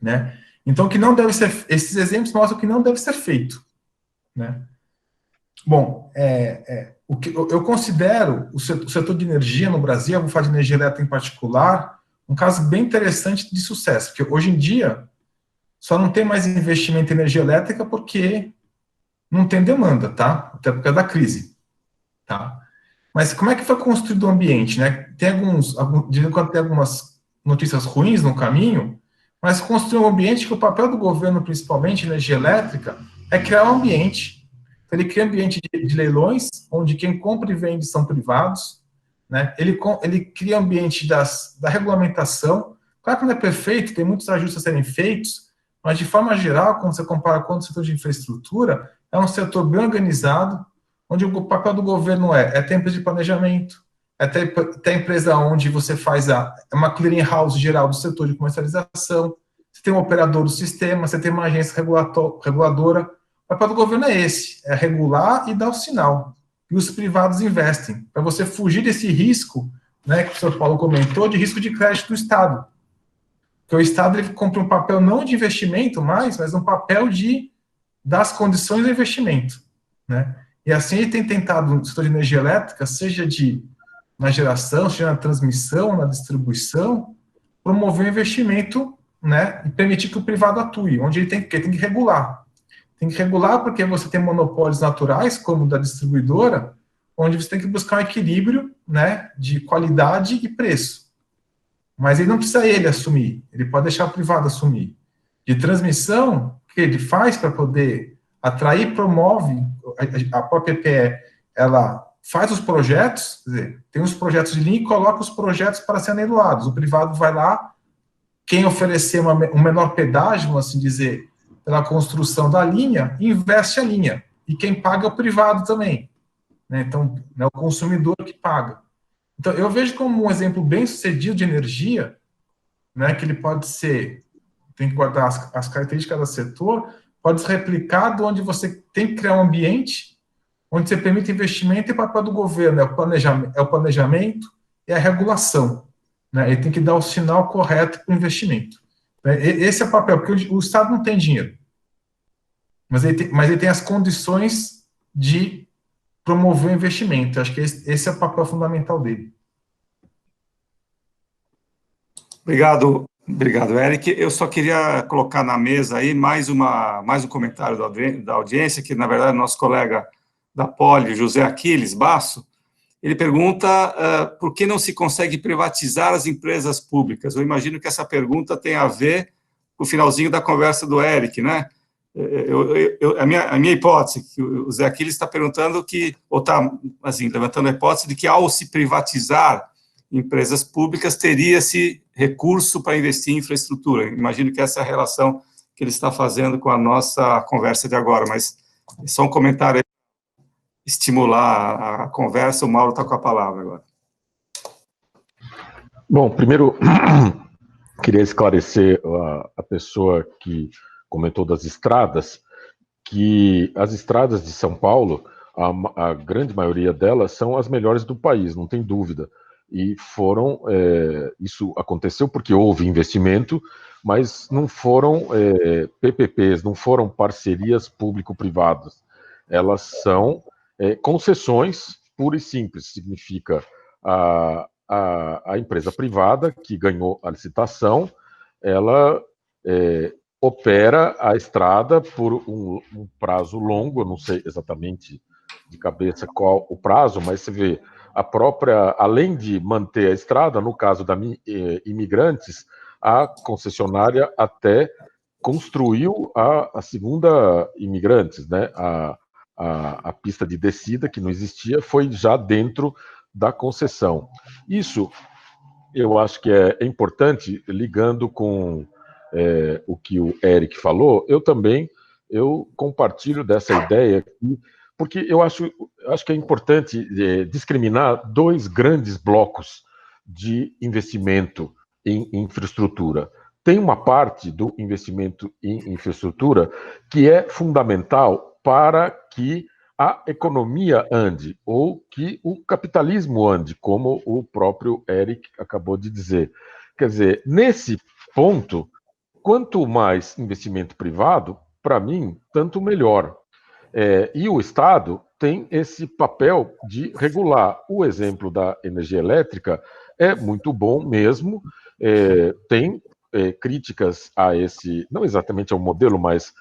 né? Então, que não deve ser, esses exemplos mostram que não deve ser feito, né? Bom, o que eu considero o setor de energia no Brasil, eu vou falar de energia elétrica em particular, um caso bem interessante de sucesso, porque hoje em dia só não tem mais investimento em energia elétrica porque não tem demanda, tá? Até por causa da crise, tá? Mas como é que foi construído o ambiente, né? Tem de vez em quando tem algumas notícias ruins no caminho, mas construir um ambiente que o papel do governo, principalmente energia elétrica, é criar um ambiente. Ele cria um ambiente de leilões, onde quem compra e vende são privados, né? Ele cria um ambiente da regulamentação. Claro que não é perfeito, tem muitos ajustes a serem feitos, mas de forma geral, quando você compara com o setor de infraestrutura, é um setor bem organizado, onde o papel do governo é ter empresa de planejamento, ter empresa onde você faz uma clearing house geral do setor de comercialização, você tem um operador do sistema, você tem uma agência reguladora. O papel do governo é esse, é regular e dar o sinal. E os privados investem, para você fugir desse risco, né, que o senhor Paulo comentou, de risco de crédito do Estado. Porque o Estado ele compra um papel não de investimento mais, mas um papel das condições do investimento, né? E assim ele tem tentado, no setor de energia elétrica, seja na geração, seja na transmissão, na distribuição, promover o investimento, né, e permitir que o privado atue, onde ele tem que regular. Tem que regular porque você tem monopólios naturais, como o da distribuidora, onde você tem que buscar um equilíbrio, né, de qualidade e preço. Mas ele não precisa ele assumir, ele pode deixar o privado assumir. De transmissão, o que ele faz para poder atrair, promove, a própria EPE, ela faz os projetos, quer dizer, tem os projetos de linha e coloca os projetos para serem leiloados. O privado vai lá, quem oferecer um menor pedágio, vamos assim dizer, pela construção da linha, investe a linha. E quem paga é o privado também, né? Então, é o consumidor que paga. Então, eu vejo como um exemplo bem sucedido de energia, né, que ele pode ser, tem que guardar as características do setor, pode ser replicado onde você tem que criar um ambiente onde você permite investimento, e o papel do governo é o planejamento e a regulação, né? Ele tem que dar o sinal correto para o investimento. Esse é o papel, porque o Estado não tem dinheiro, mas ele tem as condições de promover o investimento. Eu acho que esse é o papel fundamental dele. Obrigado, Eric. Eu só queria colocar na mesa aí mais um comentário da audiência, que, na verdade, é nosso colega da Poli, José Aquiles Basso. Ele pergunta por que não se consegue privatizar as empresas públicas. Eu imagino que essa pergunta tem a ver com o finalzinho da conversa do Eric, né? A minha hipótese, que o Zé Aquiles está perguntando ou está, assim, levantando a hipótese de que, ao se privatizar empresas públicas, teria-se recurso para investir em infraestrutura. Imagino que essa é a relação que ele está fazendo com a nossa conversa de agora, mas Só um comentário aí, estimular a conversa, o Mauro está com a palavra agora. Bom, primeiro, queria esclarecer a pessoa que comentou das estradas, que as estradas de São Paulo, a grande maioria delas são as melhores do país, não tem dúvida. E foram, isso aconteceu porque houve investimento, mas não foram PPPs, não foram parcerias público-privadas. Elas são concessões pura e simples, significa a empresa privada que ganhou a licitação, ela opera a estrada por um prazo longo, eu não sei exatamente de cabeça qual o prazo, mas você vê, a própria, além de manter a estrada, no caso da Imigrantes, a concessionária até construiu a segunda Imigrantes, né? A pista de descida, que não existia, foi já dentro da concessão. Isso eu acho que é importante, ligando com o que o Eric falou, eu compartilho dessa ideia aqui, porque eu acho que é importante discriminar dois grandes blocos de investimento em infraestrutura. Tem uma parte do investimento em infraestrutura que é fundamental para que a economia ande, ou que o capitalismo ande, como o próprio Eric acabou de dizer. Quer dizer, nesse ponto, quanto mais investimento privado, para mim, tanto melhor. E o Estado tem esse papel de regular. O exemplo da energia elétrica é muito bom mesmo, tem críticas a esse, não exatamente ao modelo, mas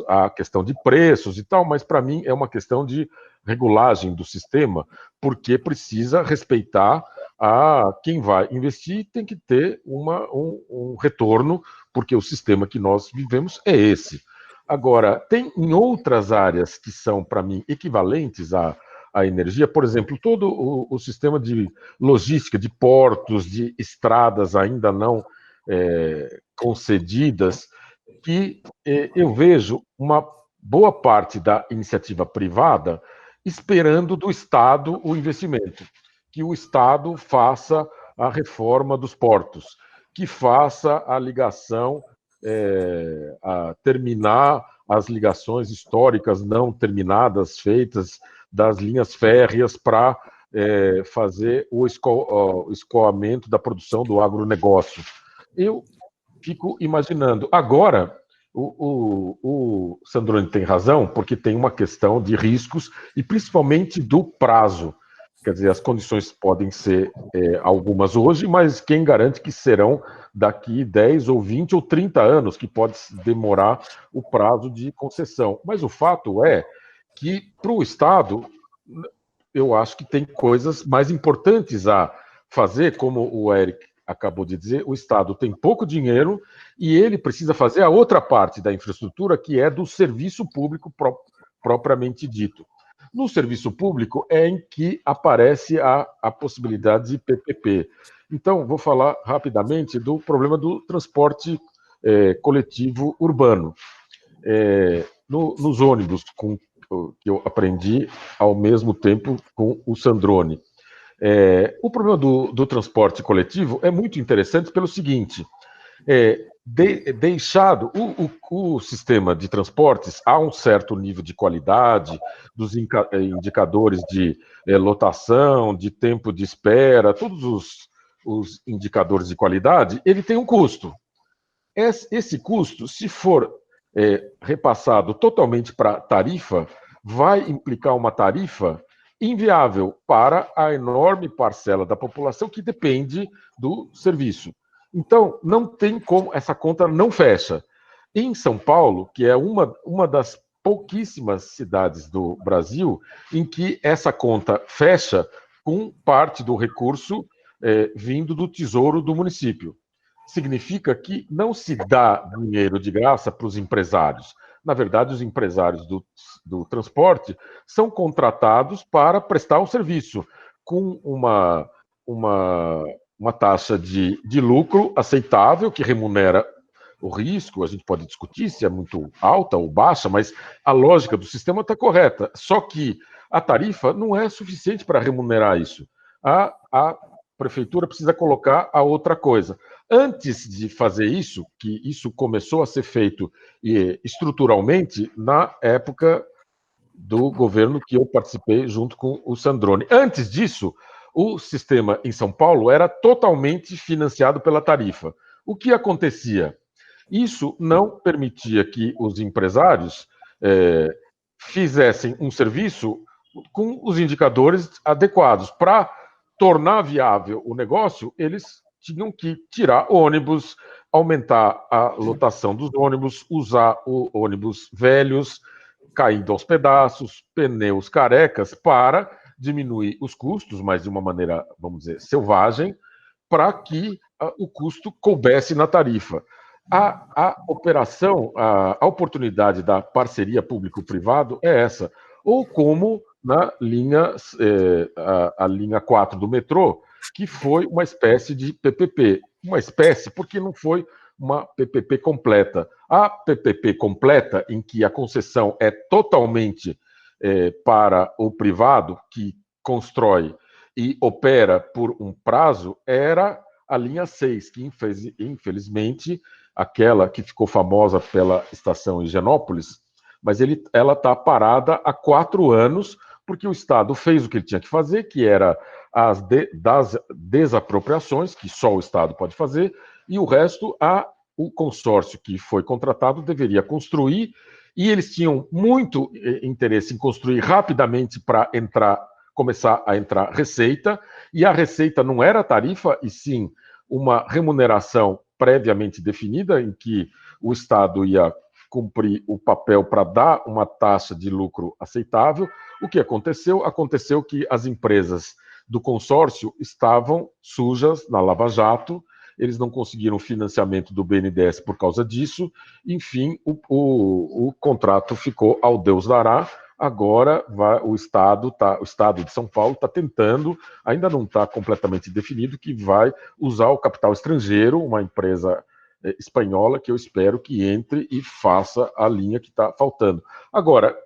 a questão de preços e tal, mas para mim é uma questão de regulagem do sistema, porque precisa respeitar a quem vai investir, tem que ter um retorno, porque o sistema que nós vivemos é esse. Agora, tem em outras áreas que são, para mim, equivalentes à energia, por exemplo, todo o sistema de logística, de portos, de estradas ainda não concedidas, que eu vejo uma boa parte da iniciativa privada esperando do Estado o investimento, que o Estado faça a reforma dos portos, que faça a ligação, a terminar as ligações históricas não terminadas, feitas das linhas férreas para fazer o escoamento da produção do agronegócio. Eu fico imaginando. Agora, o Sandrone tem razão, porque tem uma questão de riscos e principalmente do prazo. Quer dizer, as condições podem ser algumas hoje, mas quem garante que serão daqui 10 ou 20 ou 30 anos, que pode demorar o prazo de concessão. Mas o fato é que, para o Estado, eu acho que tem coisas mais importantes a fazer, como o Eric acabou de dizer, o Estado tem pouco dinheiro e ele precisa fazer a outra parte da infraestrutura, que é do serviço público propriamente dito. No serviço público é em que aparece a possibilidade de PPP. Então, vou falar rapidamente do problema do transporte coletivo urbano. Nos ônibus, que eu aprendi ao mesmo tempo com o Sandrone. O problema do transporte coletivo é muito interessante pelo seguinte: deixado o sistema de transportes a um certo nível de qualidade, dos indicadores de lotação, de tempo de espera, todos os indicadores de qualidade, ele tem um custo. Esse custo, se for repassado totalmente para tarifa, vai implicar uma tarifa inviável para a enorme parcela da população que depende do serviço. Então, não tem como, essa conta não fecha. Em São Paulo, que é uma das pouquíssimas cidades do Brasil em que essa conta fecha com parte do recurso vindo do tesouro do município. Significa que não se dá dinheiro de graça para os empresários. Na verdade, os empresários do transporte são contratados para prestar um serviço com uma taxa de lucro aceitável, que remunera o risco, a gente pode discutir se é muito alta ou baixa, mas a lógica do sistema está correta. Só que a tarifa não é suficiente para remunerar isso. A prefeitura precisa colocar a outra coisa. Antes de fazer isso, que isso começou a ser feito estruturalmente na época do governo que eu participei junto com o Sandrone. Antes disso, o sistema em São Paulo era totalmente financiado pela tarifa. O que acontecia? Isso não permitia que os empresários fizessem um serviço com os indicadores adequados. Para tornar viável o negócio, eles tinham que tirar ônibus, aumentar a lotação dos ônibus, usar ônibus velhos, caindo aos pedaços, pneus carecas, para diminuir os custos, mas de uma maneira, vamos dizer, selvagem, para que o custo coubesse na tarifa. A operação, a oportunidade da parceria público-privado é essa. Ou como na linha, a linha 4 do metrô, que foi uma espécie de PPP. Uma espécie, porque não foi uma PPP completa. A PPP completa, em que a concessão é totalmente para o privado, que constrói e opera por um prazo, era a linha 6, que infelizmente, aquela que ficou famosa pela estação Higienópolis, mas ela está parada há 4 anos, porque o Estado fez o que ele tinha que fazer, que era das desapropriações, que só o Estado pode fazer, e o resto, o consórcio que foi contratado deveria construir, e eles tinham muito interesse em construir rapidamente para começar a entrar receita, e a receita não era tarifa, e sim uma remuneração previamente definida, em que o Estado ia cumprir o papel para dar uma taxa de lucro aceitável. O que aconteceu? Aconteceu que as empresas do consórcio estavam sujas na Lava Jato, eles não conseguiram financiamento do BNDES por causa disso, enfim, o contrato ficou ao Deus dará. Agora o Estado de São Paulo está tentando, ainda não está completamente definido, que vai usar o capital estrangeiro, uma empresa espanhola, que eu espero que entre e faça a linha que está faltando. Agora,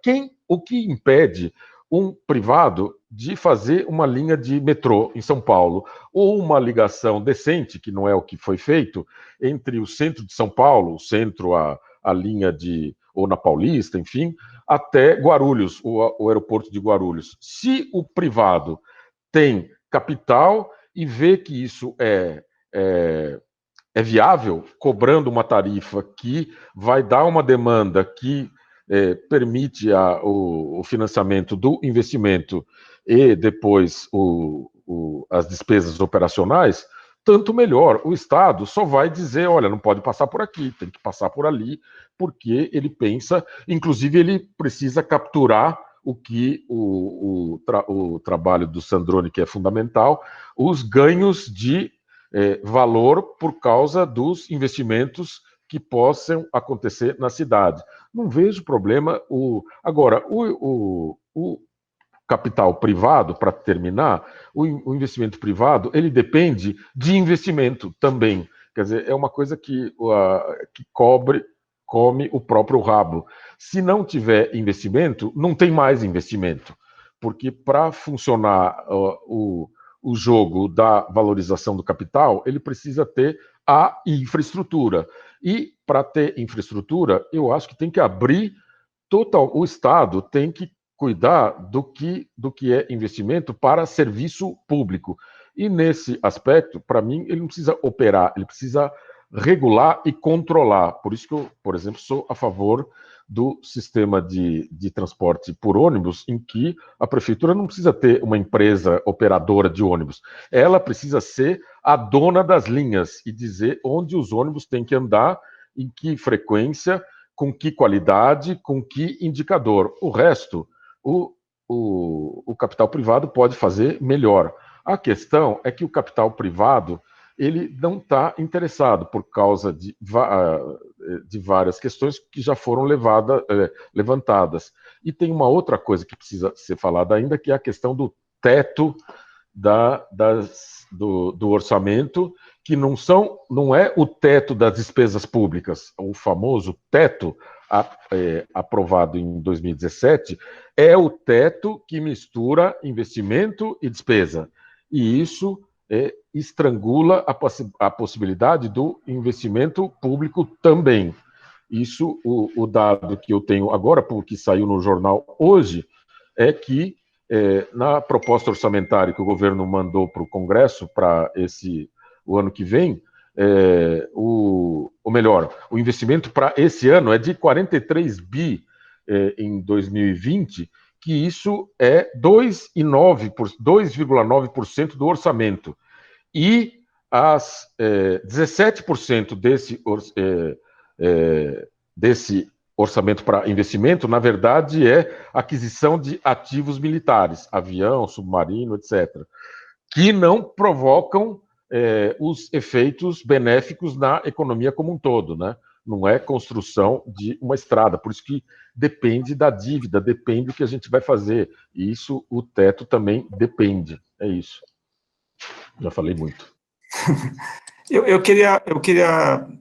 o que impede um privado de fazer uma linha de metrô em São Paulo, ou uma ligação decente, que não é o que foi feito, entre o centro de São Paulo, o centro, a linha ou na Paulista, enfim, até Guarulhos, o aeroporto de Guarulhos. Se o privado tem capital e vê que isso é viável, cobrando uma tarifa que vai dar uma demanda que permite o financiamento do investimento e depois as despesas operacionais, tanto melhor. O Estado só vai dizer, olha, não pode passar por aqui, tem que passar por ali, porque ele pensa, inclusive ele precisa capturar o que o trabalho do Sandrone, que é fundamental, os ganhos de valor por causa dos investimentos que possam acontecer na cidade. Não vejo problema. Agora, o capital privado, para terminar, o investimento privado, ele depende de investimento também. Quer dizer, é uma coisa que come o próprio rabo. Se não tiver investimento, não tem mais investimento. Porque para funcionar o jogo da valorização do capital, ele precisa ter a infraestrutura. E para ter infraestrutura, eu acho que tem que abrir o Estado tem que cuidar do que é investimento para serviço público. E nesse aspecto, para mim, ele não precisa operar, ele precisa regular e controlar. Por isso que eu, por exemplo, sou a favor do sistema de transporte por ônibus, em que a prefeitura não precisa ter uma empresa operadora de ônibus. Ela precisa ser a dona das linhas e dizer onde os ônibus têm que andar, em que frequência, com que qualidade, com que indicador. O resto, o capital privado pode fazer melhor. A questão é que o capital privado ele não está interessado por causa de várias questões que já foram levantadas. E tem uma outra coisa que precisa ser falada ainda, que é a questão do teto do orçamento, que não é o teto das despesas públicas, o famoso teto aprovado em 2017, é o teto que mistura investimento e despesa. E isso estrangula a possibilidade do investimento público também. Isso, o dado que eu tenho agora, porque saiu no jornal hoje, é que na proposta orçamentária que o governo mandou para o Congresso para o ano que vem, o investimento para esse ano é de 43 bi em 2020, que isso é 2,9% do orçamento. E 17% desse orçamento para investimento, na verdade, é aquisição de ativos militares, avião, submarino, etc., que não provocam os efeitos benéficos na economia como um todo, né? Não é construção de uma estrada, por isso que depende da dívida, depende do que a gente vai fazer. E isso, o teto também depende. É isso. Já falei muito. Eu queria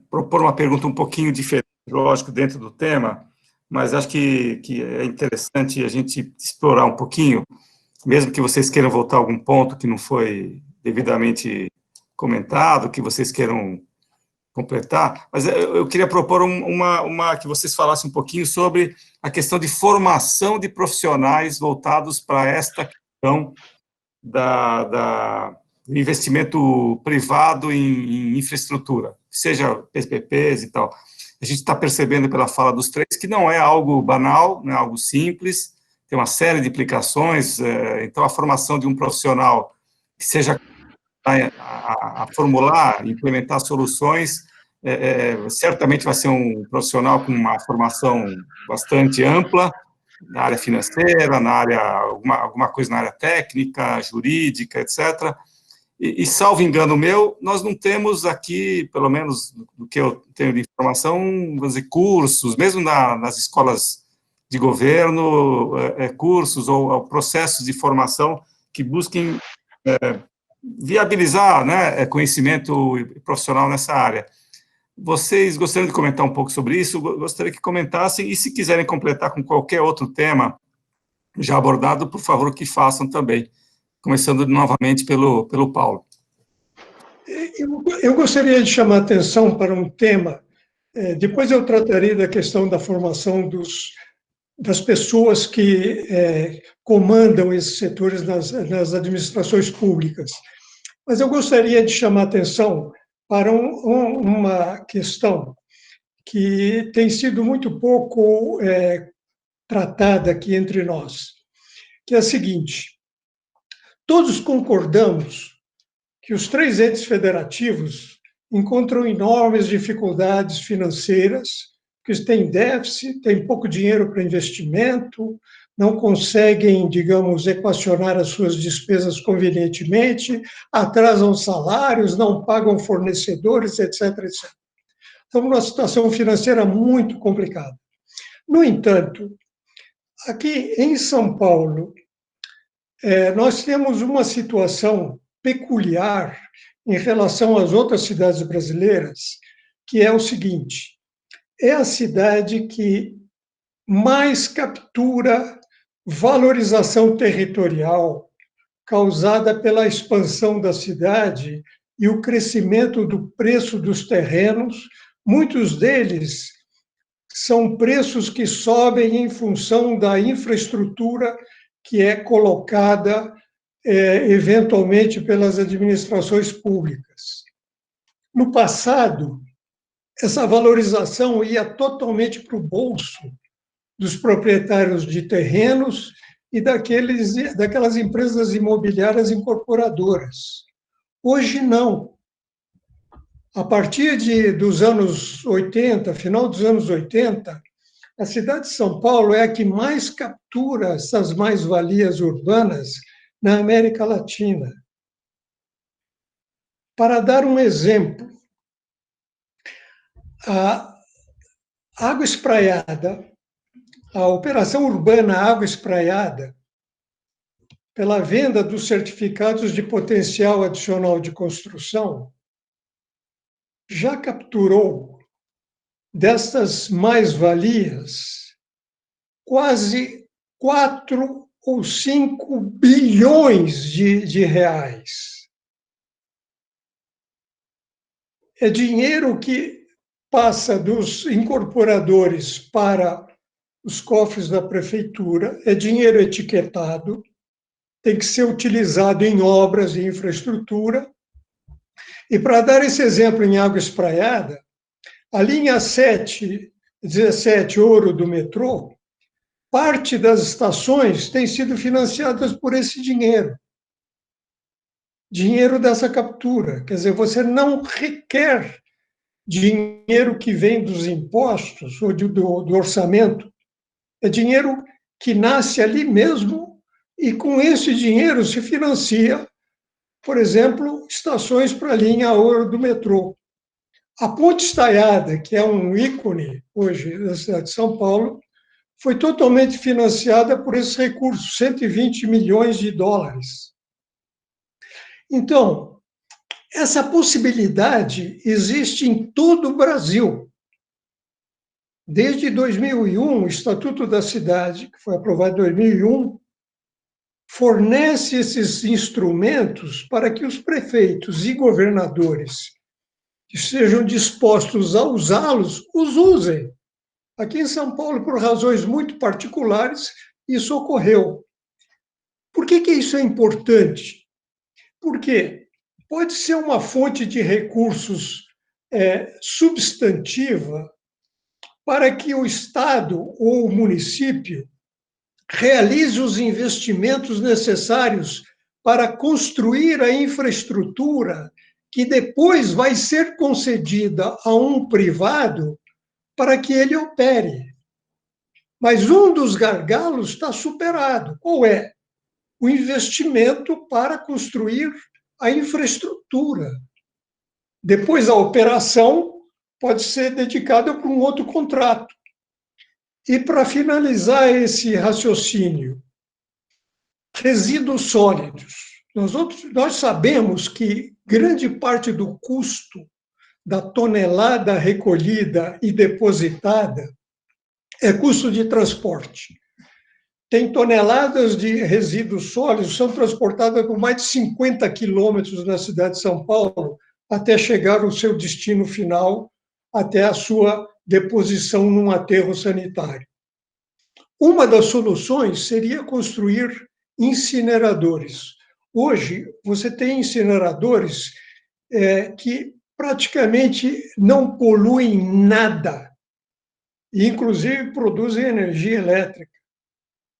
propor uma pergunta um pouquinho diferente, lógico, dentro do tema, mas acho que é interessante a gente explorar um pouquinho, mesmo que vocês queiram voltar a algum ponto que não foi devidamente comentado, que vocês queiram completar, mas eu queria propor que vocês falassem um pouquinho sobre a questão de formação de profissionais voltados para esta questão do investimento privado em infraestrutura, seja PPPs e tal. A gente está percebendo pela fala dos três que não é algo banal, não é algo simples, tem uma série de implicações, então a formação de um profissional que seja a formular, implementar soluções, certamente vai ser um profissional com uma formação bastante ampla, na área financeira, na área, alguma coisa na área técnica, jurídica, etc. E salvo engano meu, nós não temos aqui, pelo menos do que eu tenho de informação, vamos dizer, cursos, mesmo nas escolas de governo, cursos ou processos de formação que busquem viabilizar, né, conhecimento profissional nessa área. Vocês gostariam de comentar um pouco sobre isso? Gostaria que comentassem, e se quiserem completar com qualquer outro tema já abordado, por favor, que façam também, começando novamente pelo Paulo. Eu gostaria de chamar a atenção para um tema, depois eu tratarei da questão da formação das pessoas que comandam esses setores nas administrações públicas. Mas eu gostaria de chamar a atenção para uma questão que tem sido muito pouco tratada aqui entre nós, que é a seguinte: todos concordamos que os três entes federativos encontram enormes dificuldades financeiras, que têm déficit, têm pouco dinheiro para investimento, não conseguem, digamos, equacionar as suas despesas convenientemente, atrasam salários, não pagam fornecedores, etc., etc. Estamos numa situação financeira muito complicada. No entanto, aqui em São Paulo, nós temos uma situação peculiar em relação às outras cidades brasileiras, que é o seguinte: é a cidade que mais captura valorização territorial causada pela expansão da cidade e o crescimento do preço dos terrenos. Muitos deles são preços que sobem em função da infraestrutura que é colocada eventualmente pelas administrações públicas. No passado, essa valorização ia totalmente para o bolso dos proprietários de terrenos e daquelas empresas imobiliárias incorporadoras. Hoje, não. A partir dos anos 80, final dos anos 80, a cidade de São Paulo é a que mais captura essas mais-valias urbanas na América Latina. Para dar um exemplo, a Água Espraiada, a operação urbana Água Espraiada, pela venda dos certificados de potencial adicional de construção, já capturou destas mais-valias quase 4 ou 5 bilhões de reais. É dinheiro que passa dos incorporadores para os cofres da prefeitura, é dinheiro etiquetado, tem que ser utilizado em obras e infraestrutura. E para dar esse exemplo em Água Espraiada, a linha 17 Ouro do metrô, parte das estações tem sido financiadas por esse dinheiro. Dinheiro dessa captura. Quer dizer, você não requer dinheiro que vem dos impostos ou do orçamento. É dinheiro que nasce ali mesmo e com esse dinheiro se financia, por exemplo, estações para a linha Ouro do metrô. A Ponte Estaiada, que é um ícone hoje da cidade de São Paulo, foi totalmente financiada por esses recursos, 120 milhões de dólares. Então, essa possibilidade existe em todo o Brasil. Desde 2001, o Estatuto da Cidade, que foi aprovado em 2001, fornece esses instrumentos para que os prefeitos e governadores que sejam dispostos a usá-los, os usem. Aqui em São Paulo, por razões muito particulares, isso ocorreu. Por que isso é importante? Porque pode ser uma fonte de recursos substantiva para que o Estado ou o município realize os investimentos necessários para construir a infraestrutura que depois vai ser concedida a um privado para que ele opere. Mas um dos gargalos está superado. Qual é? O investimento para construir a infraestrutura. Depois, a operação pode ser dedicada para um outro contrato. E, para finalizar esse raciocínio, resíduos sólidos. Nós sabemos que grande parte do custo da tonelada recolhida e depositada é custo de transporte. Tem toneladas de resíduos sólidos que são transportadas por mais de 50 quilômetros na cidade de São Paulo até chegar ao seu destino final, até a sua deposição num aterro sanitário. Uma das soluções seria construir incineradores. Hoje, você tem incineradores que praticamente não poluem nada, e inclusive produzem energia elétrica.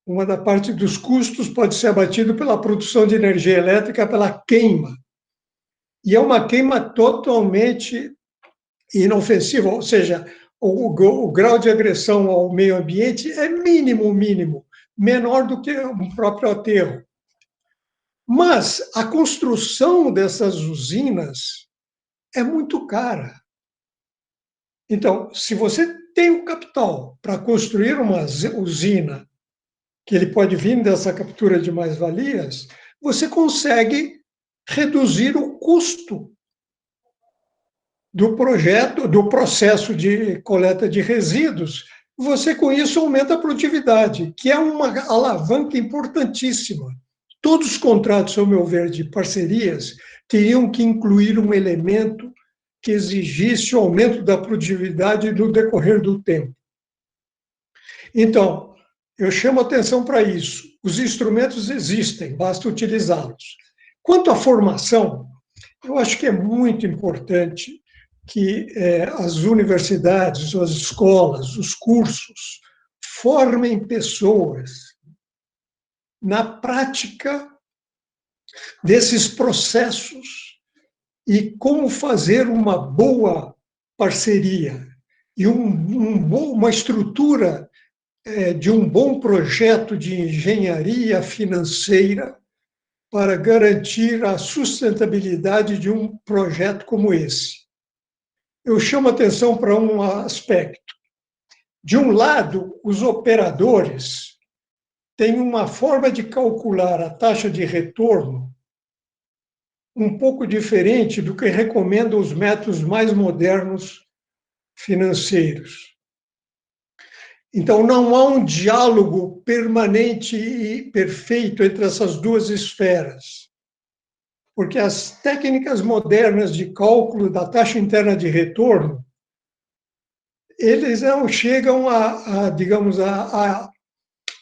Uma da parte dos custos pode ser abatido pela produção de energia elétrica, pela queima. E é uma queima totalmente inofensiva, ou seja, o grau de agressão ao meio ambiente é mínimo, menor do que o próprio aterro. Mas a construção dessas usinas é muito cara. Então, se você tem o capital para construir uma usina, que ele pode vir dessa captura de mais-valias, você consegue reduzir o custo do projeto, do processo de coleta de resíduos. Você, com isso, aumenta a produtividade, que é uma alavanca importantíssima. Todos os contratos, ao meu ver, de parcerias, teriam que incluir um elemento que exigisse o aumento da produtividade no decorrer do tempo. Então, eu chamo atenção para isso. Os instrumentos existem, basta utilizá-los. Quanto à formação, eu acho que é muito importante que as universidades, as escolas, os cursos formem pessoas na prática desses processos e como fazer uma boa parceria e uma estrutura de um bom projeto de engenharia financeira para garantir a sustentabilidade de um projeto como esse. Eu chamo atenção para um aspecto. De um lado, os operadores têm uma forma de calcular a taxa de retorno um pouco diferente do que recomendam os métodos mais modernos financeiros. Então, não há um diálogo permanente e perfeito entre essas duas esferas, porque as técnicas modernas de cálculo da taxa interna de retorno, eles não chegam digamos, a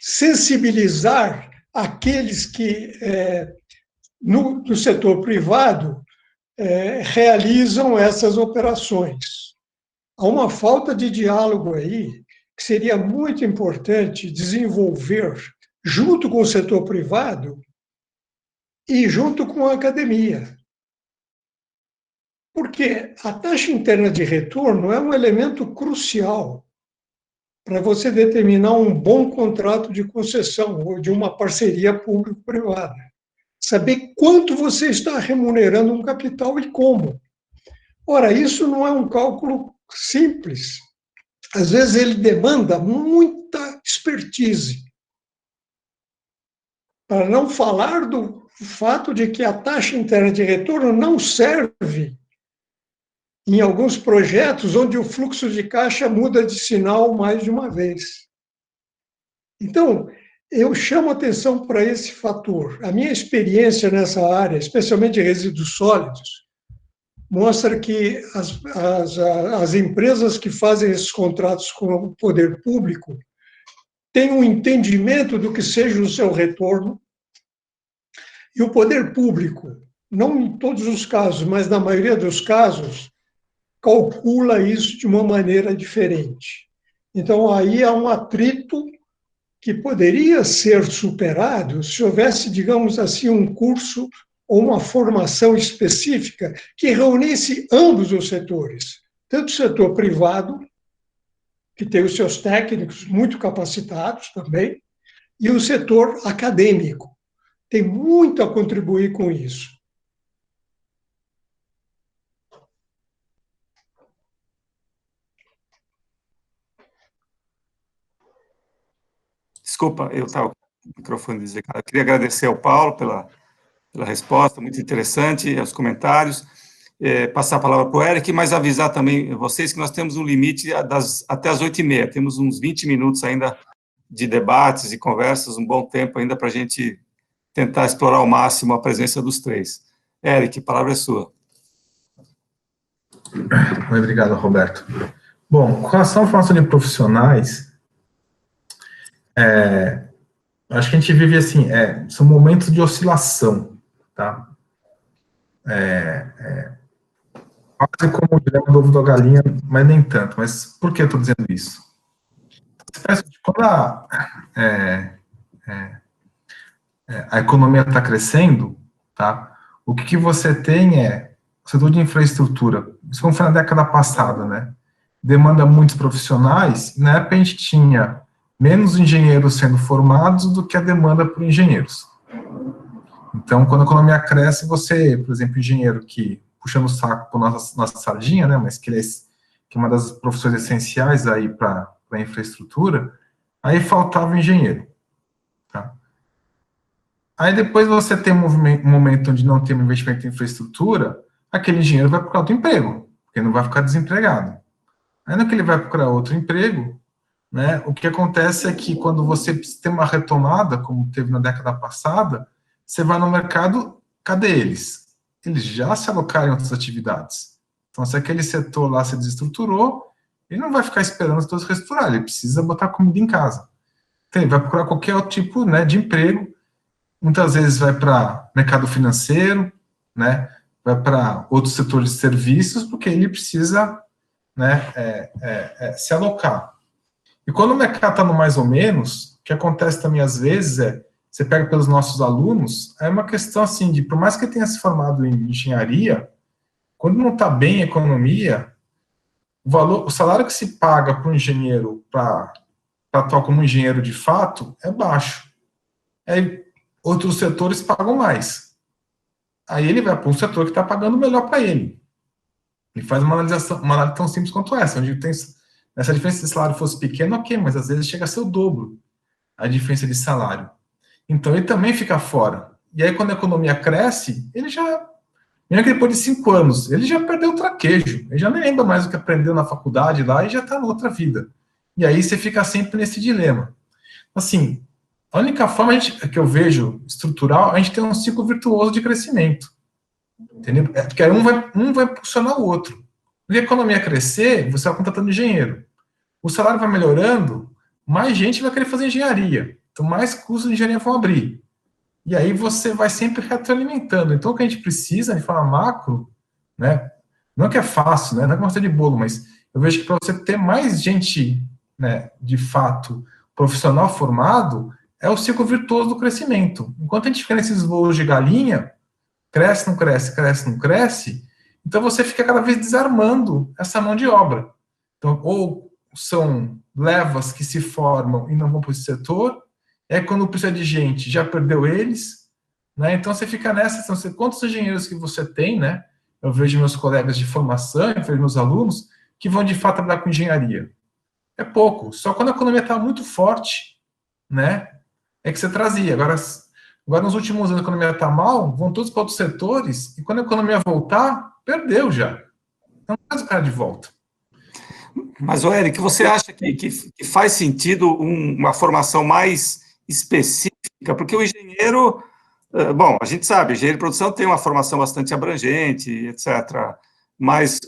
sensibilizar aqueles que, no setor privado, realizam essas operações. Há uma falta de diálogo aí que seria muito importante desenvolver junto com o setor privado e junto com a academia. Porque a taxa interna de retorno é um elemento crucial para você determinar um bom contrato de concessão ou de uma parceria público-privada. Saber quanto você está remunerando um capital e como. Ora, isso não é um cálculo simples. Às vezes ele demanda muita expertise. Para não falar do fato de que a taxa interna de retorno não serve em alguns projetos onde o fluxo de caixa muda de sinal mais de uma vez. Então, eu chamo atenção para esse fator. A minha experiência nessa área, especialmente de resíduos sólidos, mostra que as empresas que fazem esses contratos com o poder público têm um entendimento do que seja o seu retorno, e o poder público, não em todos os casos, mas na maioria dos casos, calcula isso de uma maneira diferente. Então, aí há um atrito que poderia ser superado se houvesse, digamos assim, um curso ou uma formação específica que reunisse ambos os setores, tanto o setor privado, que tem os seus técnicos muito capacitados também, e o setor acadêmico. Tem muito a contribuir com isso. Desculpa, eu estava com o microfone desligado. Eu queria agradecer ao Paulo pela resposta, muito interessante, os comentários. Passar a palavra para o Eric, mas avisar também vocês que nós temos um limite até as 8h30. Temos uns 20 minutos ainda de debates e conversas, um bom tempo ainda para a gente tentar explorar ao máximo a presença dos três. Eric, a palavra é sua. Obrigado, Roberto. Bom, com relação à formação de profissionais, acho que a gente vive assim, são momentos de oscilação, tá? Quase como o dilema do ovo da galinha, mas nem tanto. Mas por que eu estou dizendo isso? Quando a economia está crescendo, tá? O que você tem o setor de infraestrutura. Isso como foi na década passada, né? Demanda muitos profissionais. Na época a gente tinha menos engenheiros sendo formados do que a demanda por engenheiros. Então, quando a economia cresce, você, por exemplo, engenheiro que, puxando o saco por nossa sardinha, né, mas que é uma das profissões essenciais aí para a infraestrutura, aí faltava engenheiro. Tá? Aí depois você tem um momento onde não tem um investimento em infraestrutura, aquele engenheiro vai procurar outro emprego, porque não vai ficar desempregado. Aí no que ele vai procurar outro emprego, né, o que acontece é que quando você tem uma retomada, como teve na década passada, você vai no mercado, cadê eles? Eles já se alocaram em outras atividades. Então, se aquele setor lá se desestruturou, ele não vai ficar esperando os setores reestruturar, ele precisa botar comida em casa. Então, ele vai procurar qualquer outro tipo, né, de emprego, muitas vezes vai para mercado financeiro, né, vai para outros setores de serviços, porque ele precisa, né, se alocar. E quando o mercado está no mais ou menos, o que acontece também às vezes você pega pelos nossos alunos, é uma questão assim, de por mais que tenha se formado em engenharia, quando não está bem a economia, o salário que se paga para um engenheiro para atuar como engenheiro de fato é baixo. Aí outros setores pagam mais. Aí ele vai para um setor que está pagando melhor para ele. Ele faz uma análise tão simples quanto essa, onde tem essa diferença de salário fosse pequena, ok, mas às vezes chega a ser o dobro a diferença de salário. Então ele também fica fora. E aí quando a economia cresce, ele já Mesmo que depois de 5 anos, ele já perdeu o traquejo, ele já nem lembra mais o que aprendeu na faculdade lá e já está na outra vida. E aí você fica sempre nesse dilema. Assim, a única forma que eu vejo estrutural, a gente tem um ciclo virtuoso de crescimento. Entendeu? Porque aí um vai impulsionar o outro. Porque a economia crescer, você vai contratando engenheiro. O salário vai melhorando, mais gente vai querer fazer engenharia. Então, mais cursos de engenharia vão abrir. E aí você vai sempre retroalimentando. Então, o que a gente precisa, de forma macro, né? Não é que é fácil, né? Não é que de bolo, mas eu vejo que para você ter mais gente, né, de fato, profissional formado, é o ciclo virtuoso do crescimento. Enquanto a gente fica nesses voos de galinha, cresce, não cresce, cresce, não cresce, então você fica cada vez desarmando essa mão de obra. Então, ou são levas que se formam e não vão para esse setor, quando precisa de gente, já perdeu eles, né? Então você fica nessa, então, quantos engenheiros que você tem, né? Eu vejo meus colegas de formação, eu vejo meus alunos, que vão de fato trabalhar com engenharia. É pouco, só quando a economia está muito forte, né? É que você trazia. Agora nos últimos anos a economia está mal, vão todos para outros setores, e quando a economia voltar, perdeu já. Não faz o cara de volta. Mas, Eric, você acha que faz sentido uma formação mais específica? Porque o engenheiro, bom, a gente sabe, engenheiro de produção tem uma formação bastante abrangente, etc. Mas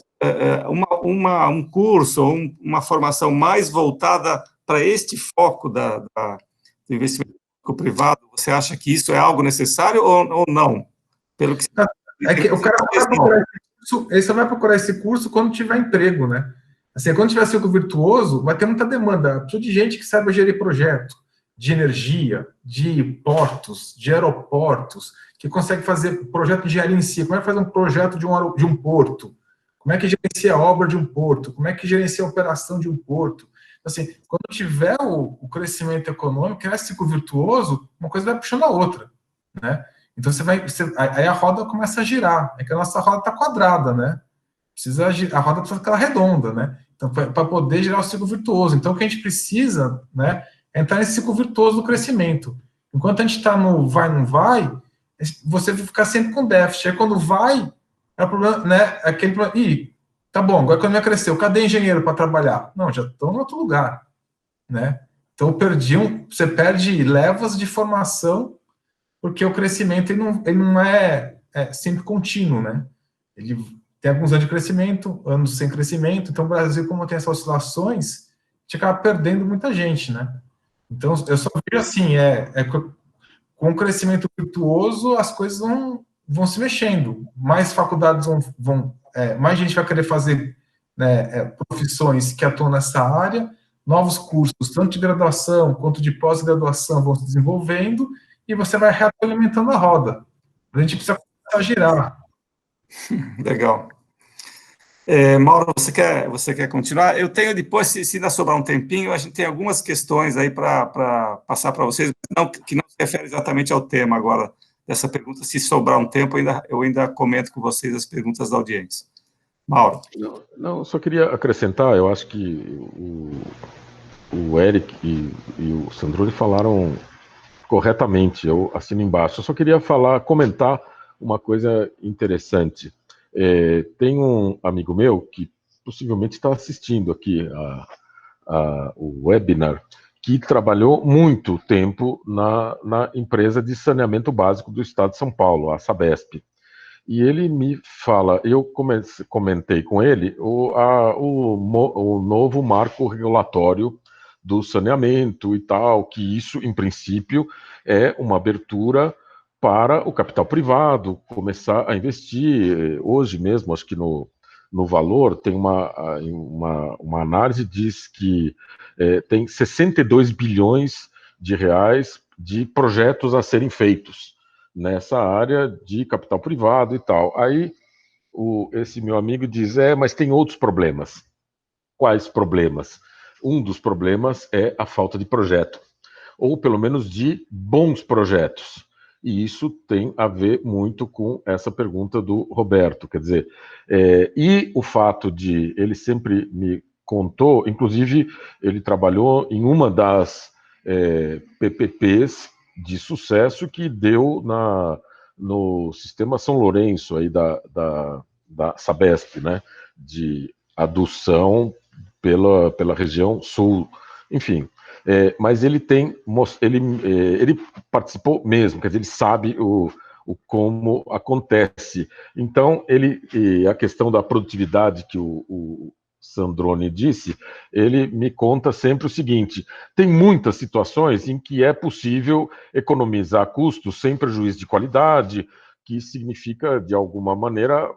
um curso ou uma formação mais voltada para este foco do investimento privado, você acha que isso é algo necessário ou não? Pelo que que o cara vai procurar esse curso quando tiver emprego, né? Assim, quando tiver ciclo virtuoso, vai ter muita demanda. Precisa de gente que saiba gerir projeto de energia, de portos, de aeroportos, que consegue fazer projeto de engenharia em si. Como é que faz um projeto de um porto? Como é que gerencia a obra de um porto? Como é que gerencia a operação de um porto? Assim, quando tiver o crescimento econômico, que é ciclo virtuoso, uma coisa vai puxando a outra, né? Então aí a roda começa a girar. É que a nossa roda está quadrada, né? A roda precisa ficar redonda, né? Então, para poder gerar o ciclo virtuoso. Então, o que a gente precisa, né, é entrar nesse ciclo virtuoso do crescimento. Enquanto a gente está no vai, não vai, você vai ficar sempre com déficit. Aí, quando vai, é o problema, né? Aquele problema. Tá bom, agora a economia cresceu. Cadê engenheiro para trabalhar? Não, já estão em outro lugar, né? Então, você perde levas de formação, porque o crescimento ele não é sempre contínuo, né? Ele tem alguns anos de crescimento, anos sem crescimento. Então, o Brasil, como tem essas oscilações, a gente acaba perdendo muita gente, né? Então, eu só vejo assim, com o crescimento virtuoso, as coisas vão se mexendo. Mais faculdades mais gente vai querer fazer, né, profissões que atuam nessa área, novos cursos, tanto de graduação quanto de pós-graduação, vão se desenvolvendo, e você vai retroalimentando a roda. A gente precisa começar a girar. Legal. Mauro, você quer continuar? Eu tenho depois, se ainda sobrar um tempinho, a gente tem algumas questões aí para passar para vocês, que não se refere exatamente ao tema agora dessa pergunta. Se sobrar um tempo, eu ainda comento com vocês as perguntas da audiência. Mauro. Não, só queria acrescentar, eu acho que o Eric e o Sandrone falaram corretamente, eu assino embaixo. Eu só queria comentar uma coisa interessante. Tem um amigo meu que possivelmente está assistindo aqui o webinar, que trabalhou muito tempo na empresa de saneamento básico do Estado de São Paulo, a Sabesp. E ele me fala, eu comentei com ele o novo marco regulatório do saneamento e tal, que isso, em princípio, é uma abertura para o capital privado começar a investir. Hoje mesmo, acho que no Valor, tem uma análise que diz que tem 62 bilhões de reais de projetos a serem feitos nessa área de capital privado e tal. Aí esse meu amigo diz, mas tem outros problemas. Quais problemas? Um dos problemas é a falta de projeto, ou pelo menos de bons projetos. E isso tem a ver muito com essa pergunta do Roberto, quer dizer, e o fato de, ele sempre me contou, inclusive ele trabalhou em uma das PPPs de sucesso que deu no sistema São Lourenço aí da Sabesp, né, de adução pela região sul, enfim. Mas ele participou mesmo, quer dizer, ele sabe o como acontece. Então, a questão da produtividade que o Sandrone disse, ele me conta sempre o seguinte: tem muitas situações em que é possível economizar custos sem prejuízo de qualidade, que significa, de alguma maneira,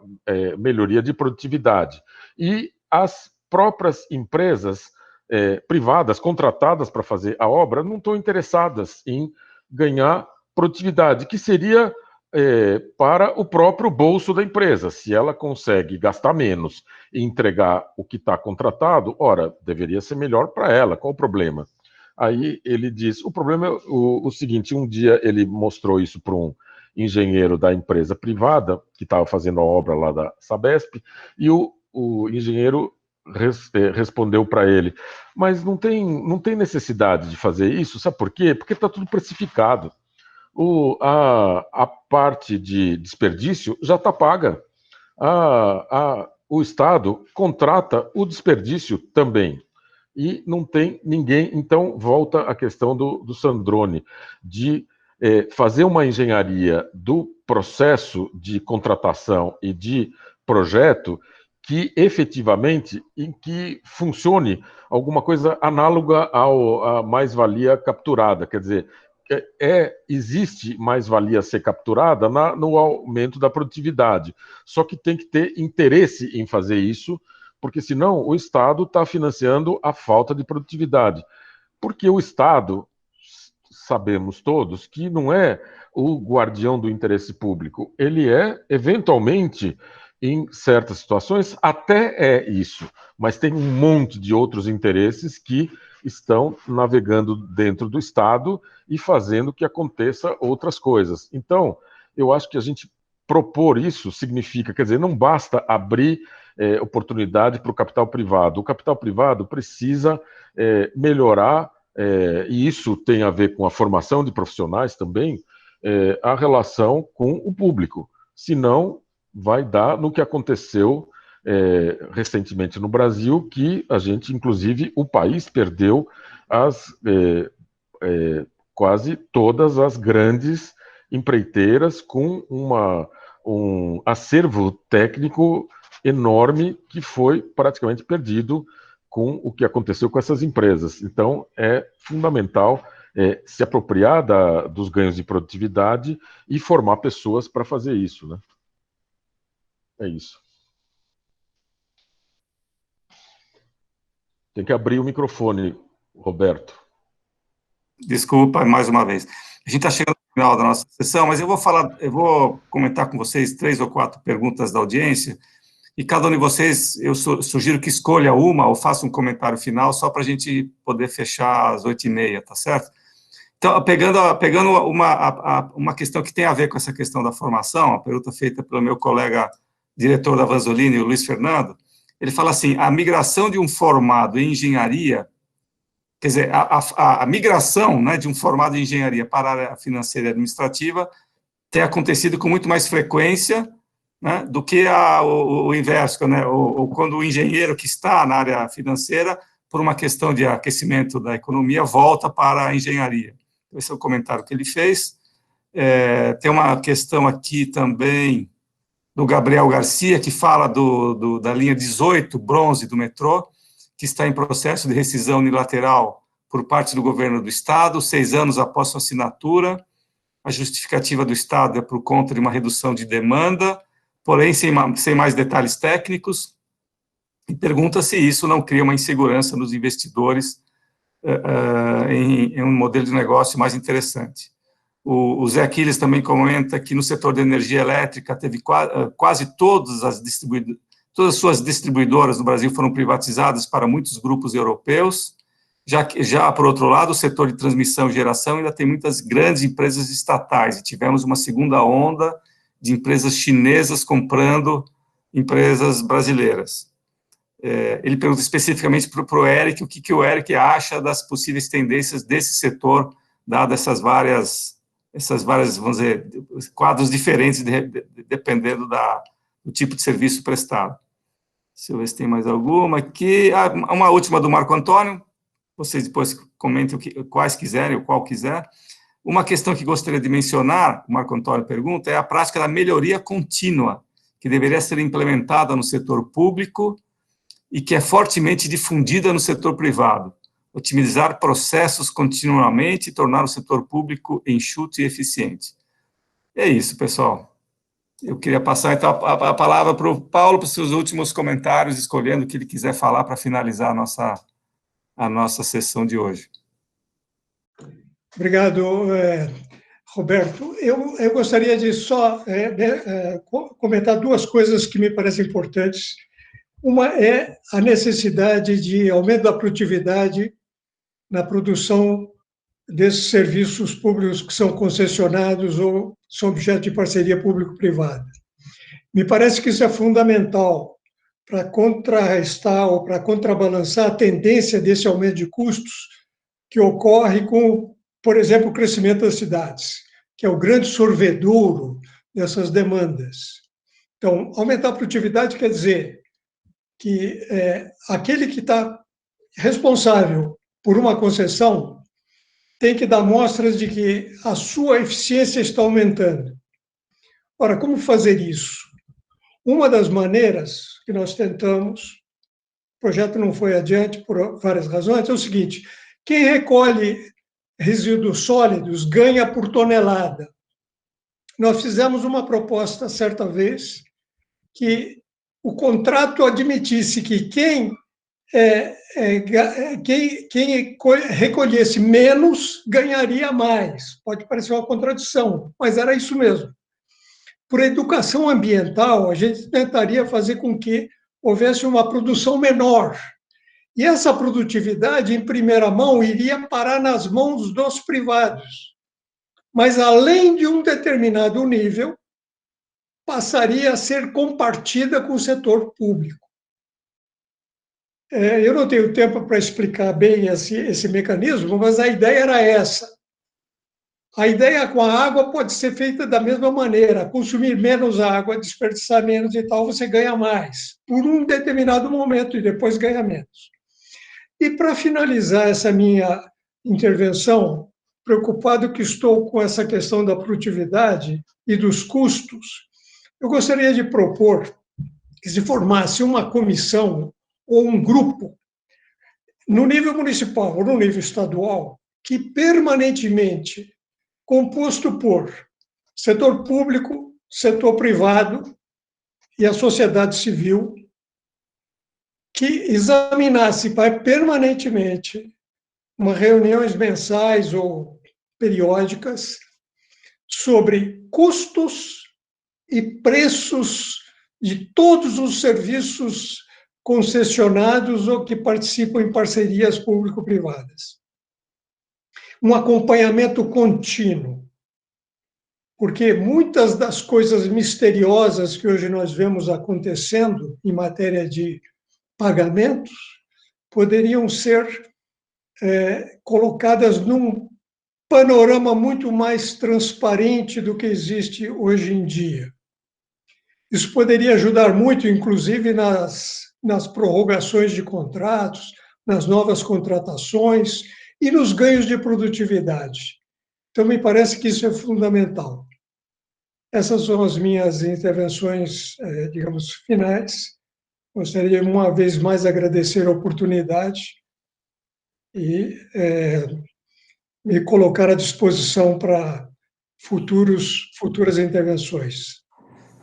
melhoria de produtividade. E as próprias empresas privadas, contratadas para fazer a obra, não estão interessadas em ganhar produtividade, que seria para o próprio bolso da empresa. Se ela consegue gastar menos e entregar o que está contratado, ora, deveria ser melhor para ela. Qual o problema? Aí ele diz, o problema é o seguinte: um dia ele mostrou isso para um engenheiro da empresa privada, que estava fazendo a obra lá da Sabesp, e o engenheiro respondeu para ele, mas não tem necessidade de fazer isso, sabe por quê? Porque está tudo precificado. A parte de desperdício já está paga. O Estado contrata o desperdício também. E não tem ninguém. Então, volta a questão do Sandrone, de fazer uma engenharia do processo de contratação e de projeto que efetivamente em que funcione alguma coisa análoga à mais-valia capturada. Quer dizer, existe mais-valia a ser capturada no aumento da produtividade. Só que tem que ter interesse em fazer isso, porque senão o Estado está financiando a falta de produtividade. Porque o Estado, sabemos todos, que não é o guardião do interesse público. Ele eventualmente, em certas situações, até é isso. Mas tem um monte de outros interesses que estão navegando dentro do Estado e fazendo que aconteça outras coisas. Então, eu acho que a gente propor isso significa, quer dizer, não basta abrir oportunidade para o capital privado. O capital privado precisa melhorar, e isso tem a ver com a formação de profissionais também, a relação com o público. Senão, vai dar no que aconteceu recentemente no Brasil, que a gente, inclusive, o país perdeu quase todas as grandes empreiteiras com um acervo técnico enorme que foi praticamente perdido com o que aconteceu com essas empresas. Então, é fundamental se apropriar dos ganhos de produtividade e formar pessoas para fazer isso, né? É isso. Tem que abrir o microfone, Roberto. Desculpa, mais uma vez. A gente está chegando ao final da nossa sessão, mas eu vou comentar com vocês 3 ou 4 perguntas da audiência, e cada um de vocês, eu sugiro que escolha uma ou faça um comentário final, só para a gente poder fechar às 8h30, tá certo? Então, pegando uma questão que tem a ver com essa questão da formação, a pergunta feita pelo meu colega diretor da Vanzolini, o Luiz Fernando, ele fala assim: a migração de um formado em engenharia, quer dizer, a migração, né, de um formado em engenharia para a área financeira e administrativa tem acontecido com muito mais frequência, né, do que o inverso, né, quando o engenheiro que está na área financeira, por uma questão de aquecimento da economia, volta para a engenharia. Esse é o comentário que ele fez. Tem uma questão aqui também do Gabriel Garcia, que fala da linha 18, bronze, do metrô, que está em processo de rescisão unilateral por parte do governo do Estado, 6 anos após sua assinatura. A justificativa do Estado é por conta de uma redução de demanda, porém sem mais detalhes técnicos, e pergunta se isso não cria uma insegurança nos investidores em um modelo de negócio mais interessante. O Zé Aquiles também comenta que no setor de energia elétrica teve quase todas as suas distribuidoras no Brasil foram privatizadas para muitos grupos europeus. Já por outro lado, o setor de transmissão e geração ainda tem muitas grandes empresas estatais, e tivemos uma segunda onda de empresas chinesas comprando empresas brasileiras. Ele pergunta especificamente para o Eric, o que o Eric acha das possíveis tendências desse setor, dadas essas várias essas várias, vamos dizer, quadros diferentes, dependendo do tipo de serviço prestado. Deixa eu ver se tem mais alguma aqui. Uma última do Marco Antônio, vocês depois comentem quais quiserem, ou qual quiser. Uma questão que gostaria de mencionar, o Marco Antônio pergunta, é a prática da melhoria contínua, que deveria ser implementada no setor público e que é fortemente difundida no setor privado. Otimizar processos continuamente e tornar o setor público enxuto e eficiente. É isso, pessoal. Eu queria passar, então, a palavra para o Paulo, para os seus últimos comentários, escolhendo o que ele quiser falar para finalizar a nossa sessão de hoje. Obrigado, Roberto. Eu gostaria de só comentar duas coisas que me parecem importantes. Uma é a necessidade de aumento da produtividade na produção desses serviços públicos que são concessionados ou são objeto de parceria público-privada. Me parece que isso é fundamental para contrarrestar ou para contrabalançar a tendência desse aumento de custos que ocorre com, por exemplo, o crescimento das cidades, que é o grande sorvedouro dessas demandas. Então, aumentar a produtividade quer dizer que aquele que está responsável por uma concessão tem que dar mostras de que a sua eficiência está aumentando. Ora, como fazer isso? Uma das maneiras que nós tentamos, o projeto não foi adiante por várias razões, é o seguinte: quem recolhe resíduos sólidos ganha por tonelada. Nós fizemos uma proposta certa vez que o contrato admitisse que quem recolhesse menos ganharia mais. Pode parecer uma contradição, mas era isso mesmo. Por educação ambiental, a gente tentaria fazer com que houvesse uma produção menor. E essa produtividade, em primeira mão, iria parar nas mãos dos privados. Mas, além de um determinado nível, passaria a ser compartida com o setor público. Eu não tenho tempo para explicar bem esse mecanismo, mas a ideia era essa. A ideia com a água pode ser feita da mesma maneira: consumir menos água, desperdiçar menos e tal, você ganha mais, por um determinado momento, e depois ganha menos. E para finalizar essa minha intervenção, preocupado que estou com essa questão da produtividade e dos custos, eu gostaria de propor que se formasse uma comissão ou um grupo, no nível municipal ou no nível estadual, que permanentemente, composto por setor público, setor privado e a sociedade civil, que examinasse permanentemente, reuniões mensais ou periódicas, sobre custos e preços de todos os serviços concessionados ou que participam em parcerias público-privadas. Um acompanhamento contínuo, porque muitas das coisas misteriosas que hoje nós vemos acontecendo em matéria de pagamentos poderiam ser colocadas num panorama muito mais transparente do que existe hoje em dia. Isso poderia ajudar muito, inclusive, nas prorrogações de contratos, nas novas contratações e nos ganhos de produtividade. Então, me parece que isso é fundamental. Essas são as minhas intervenções, digamos, finais. Gostaria, uma vez mais, agradecer a oportunidade e me colocar à disposição para futuras intervenções.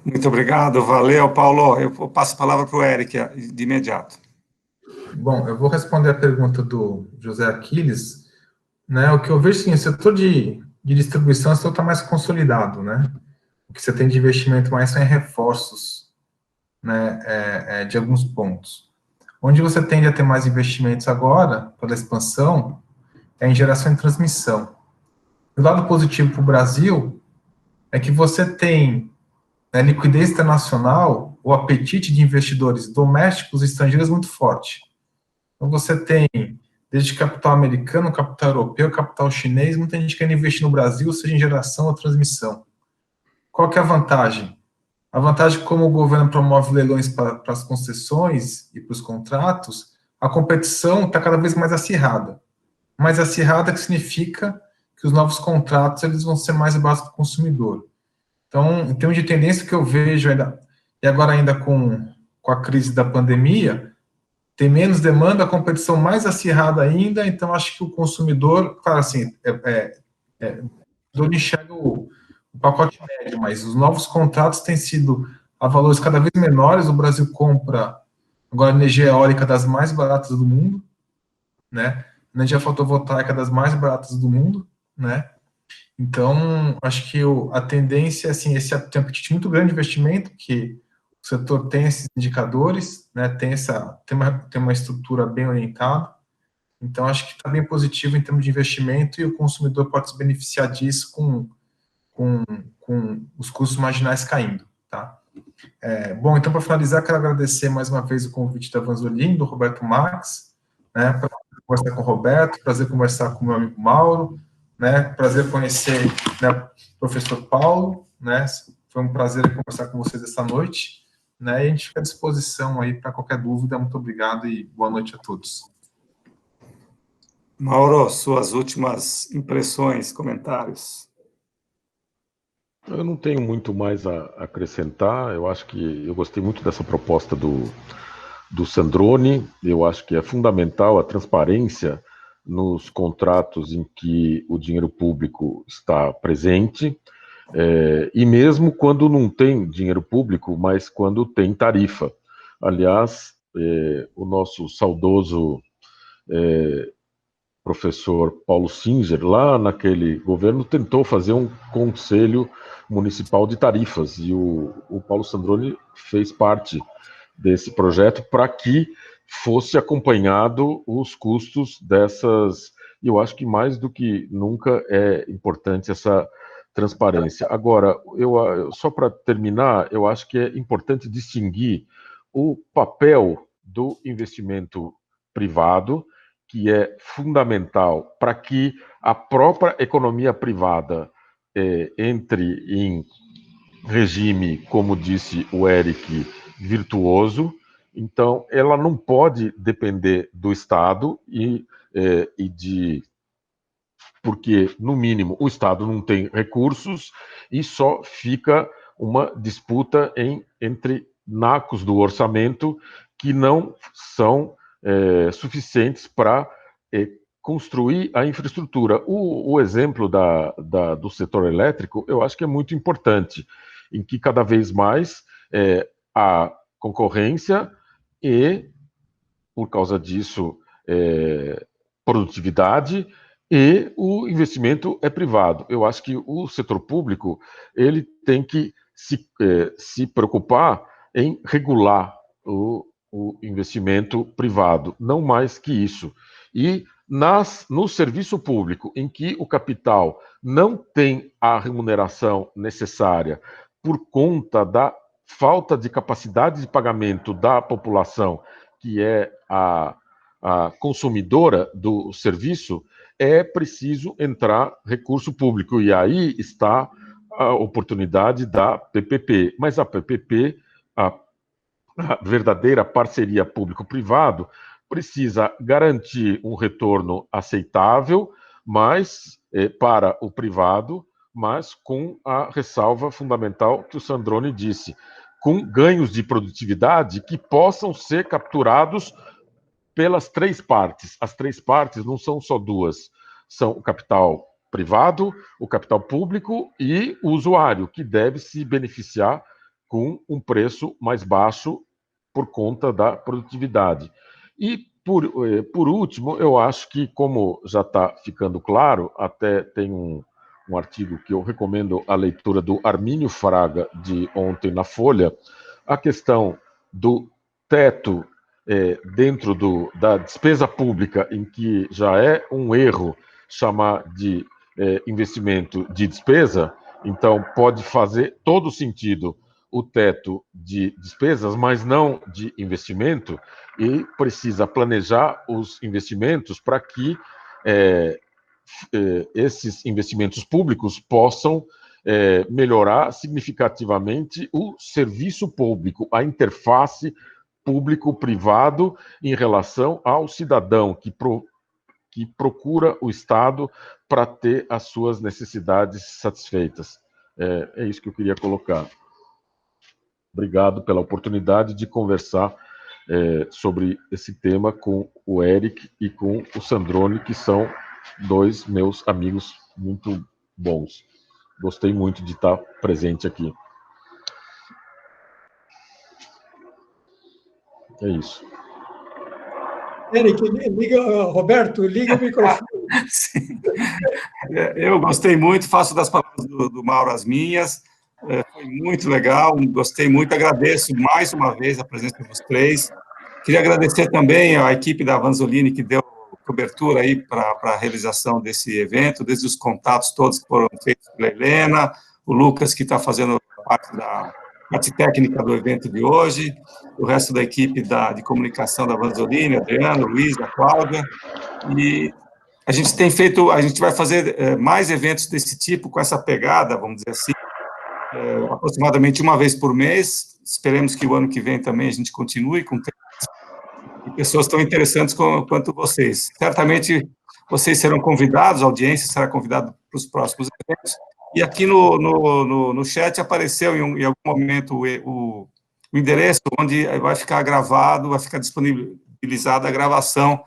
Muito obrigado, valeu, Paulo. Eu passo a palavra para o Eric de imediato. Bom, eu vou responder a pergunta do José Aquiles. Né, o que eu vejo, sim, o setor de distribuição está mais consolidado, né? O que você tem de investimento mais são em reforços, né, de alguns pontos. Onde você tende a ter mais investimentos agora, pela expansão, é em geração e transmissão. O lado positivo para o Brasil é que você tem liquidez internacional, o apetite de investidores domésticos e estrangeiros muito forte. Então, você tem desde capital americano, capital europeu, capital chinês, muita gente quer investir no Brasil, seja em geração ou transmissão. Qual que é a vantagem? A vantagem, como o governo promove leilões para as concessões e para os contratos, a competição está cada vez mais acirrada. Mais acirrada que significa que os novos contratos eles vão ser mais baratos para o consumidor. Então, em termos de tendência que eu vejo ainda, e agora ainda com a crise da pandemia, tem menos demanda, a competição mais acirrada ainda, então acho que o consumidor, claro, assim, enxerga o pacote médio, mas os novos contratos têm sido a valores cada vez menores. O Brasil compra agora energia eólica das mais baratas do mundo, né? Energia fotovoltaica das mais baratas do mundo, né? Então, acho que a tendência, assim, tem um apetite muito grande de investimento, que o setor tem esses indicadores, né? Tem uma estrutura bem orientada. Então, acho que está bem positivo em termos de investimento e o consumidor pode se beneficiar disso com os custos marginais caindo, tá? Bom, então, para finalizar, quero agradecer mais uma vez o convite da Vanzolini, do Roberto Marques, né, para conversar com o Roberto, prazer conversar com o meu amigo Mauro, né, prazer conhecer, né, o professor Paulo, né, foi um prazer conversar com vocês essa noite, né, e a gente fica à disposição aí para qualquer dúvida. Muito obrigado e boa noite a todos. Mauro, suas últimas impressões, comentários. Eu não tenho muito mais a acrescentar. Eu acho que eu gostei muito dessa proposta do Sandrone. Eu acho que é fundamental a transparência nos contratos em que o dinheiro público está presente, e mesmo quando não tem dinheiro público, mas quando tem tarifa. Aliás, o nosso saudoso professor Paulo Singer, lá naquele governo, tentou fazer um conselho municipal de tarifas, e o Paulo Sandrone fez parte desse projeto para que fosse acompanhado os custos dessas. E eu acho que mais do que nunca é importante essa transparência. Agora, só para terminar, eu acho que é importante distinguir o papel do investimento privado, que é fundamental para que a própria economia privada entre em regime, como disse o Eric, virtuoso. Então, ela não pode depender do Estado porque, no mínimo, o Estado não tem recursos e só fica uma disputa entre nacos do orçamento que não são suficientes para construir a infraestrutura. O exemplo do setor elétrico, eu acho que é muito importante, em que cada vez mais há concorrência e, por causa disso, produtividade, e o investimento é privado. Eu acho que o setor público ele tem que se preocupar em regular o investimento privado, não mais que isso. E no serviço público, em que o capital não tem a remuneração necessária por conta da falta de capacidade de pagamento da população, que é a consumidora do serviço, é preciso entrar recurso público. E aí está a oportunidade da PPP. Mas a PPP, a verdadeira parceria público-privado, precisa garantir um retorno aceitável, mas para o privado, mas com a ressalva fundamental que o Sandrone disse, com ganhos de produtividade que possam ser capturados pelas três partes. As três partes não são só duas, são o capital privado, o capital público e o usuário, que deve se beneficiar com um preço mais baixo por conta da produtividade. E, por último, eu acho que, como já está ficando claro, até tem um artigo que eu recomendo a leitura do Armínio Fraga, de ontem na Folha, a questão do teto dentro da despesa pública, em que já é um erro chamar de investimento de despesa, então pode fazer todo sentido o teto de despesas, mas não de investimento, e precisa planejar os investimentos para que esses investimentos públicos possam melhorar significativamente o serviço público, a interface público-privado em relação ao cidadão que procura o Estado para ter as suas necessidades satisfeitas. É isso que eu queria colocar. Obrigado pela oportunidade de conversar sobre esse tema com o Eric e com o Sandrone, que são dois meus amigos muito bons. Gostei muito de estar presente aqui. É isso. Eric, Roberto, liga o microfone. Sim. Eu gostei muito, faço das palavras do Mauro as minhas. Foi muito legal, gostei muito, agradeço mais uma vez a presença dos três. Queria agradecer também à equipe da Vanzolini, que deu cobertura aí para a realização desse evento, desde os contatos todos que foram feitos pela Helena, o Lucas, que está fazendo parte da parte técnica do evento de hoje, o resto da equipe de comunicação da Vanzolini, Adriano, Luiz, a Cláudia, e a gente vai fazer mais eventos desse tipo, com essa pegada, vamos dizer assim, aproximadamente uma vez por mês. Esperemos que o ano que vem também a gente continue com pessoas tão interessantes quanto vocês. Certamente vocês serão convidados, a audiência será convidada para os próximos eventos, e aqui no chat apareceu em algum momento o endereço onde vai ficar gravado, vai ficar disponibilizada a gravação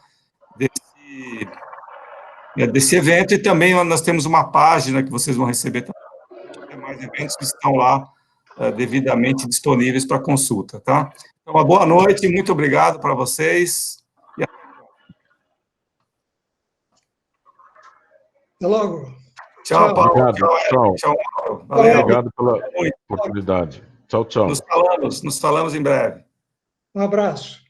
desse evento, e também nós temos uma página que vocês vão receber também, mais eventos que estão lá devidamente disponíveis para consulta, tá? Então, uma boa noite, muito obrigado para vocês. Até logo. Tchau, Paulo. Obrigado. Tchau. Valeu. Obrigado pela oportunidade. Tchau. Nos falamos em breve. Um abraço.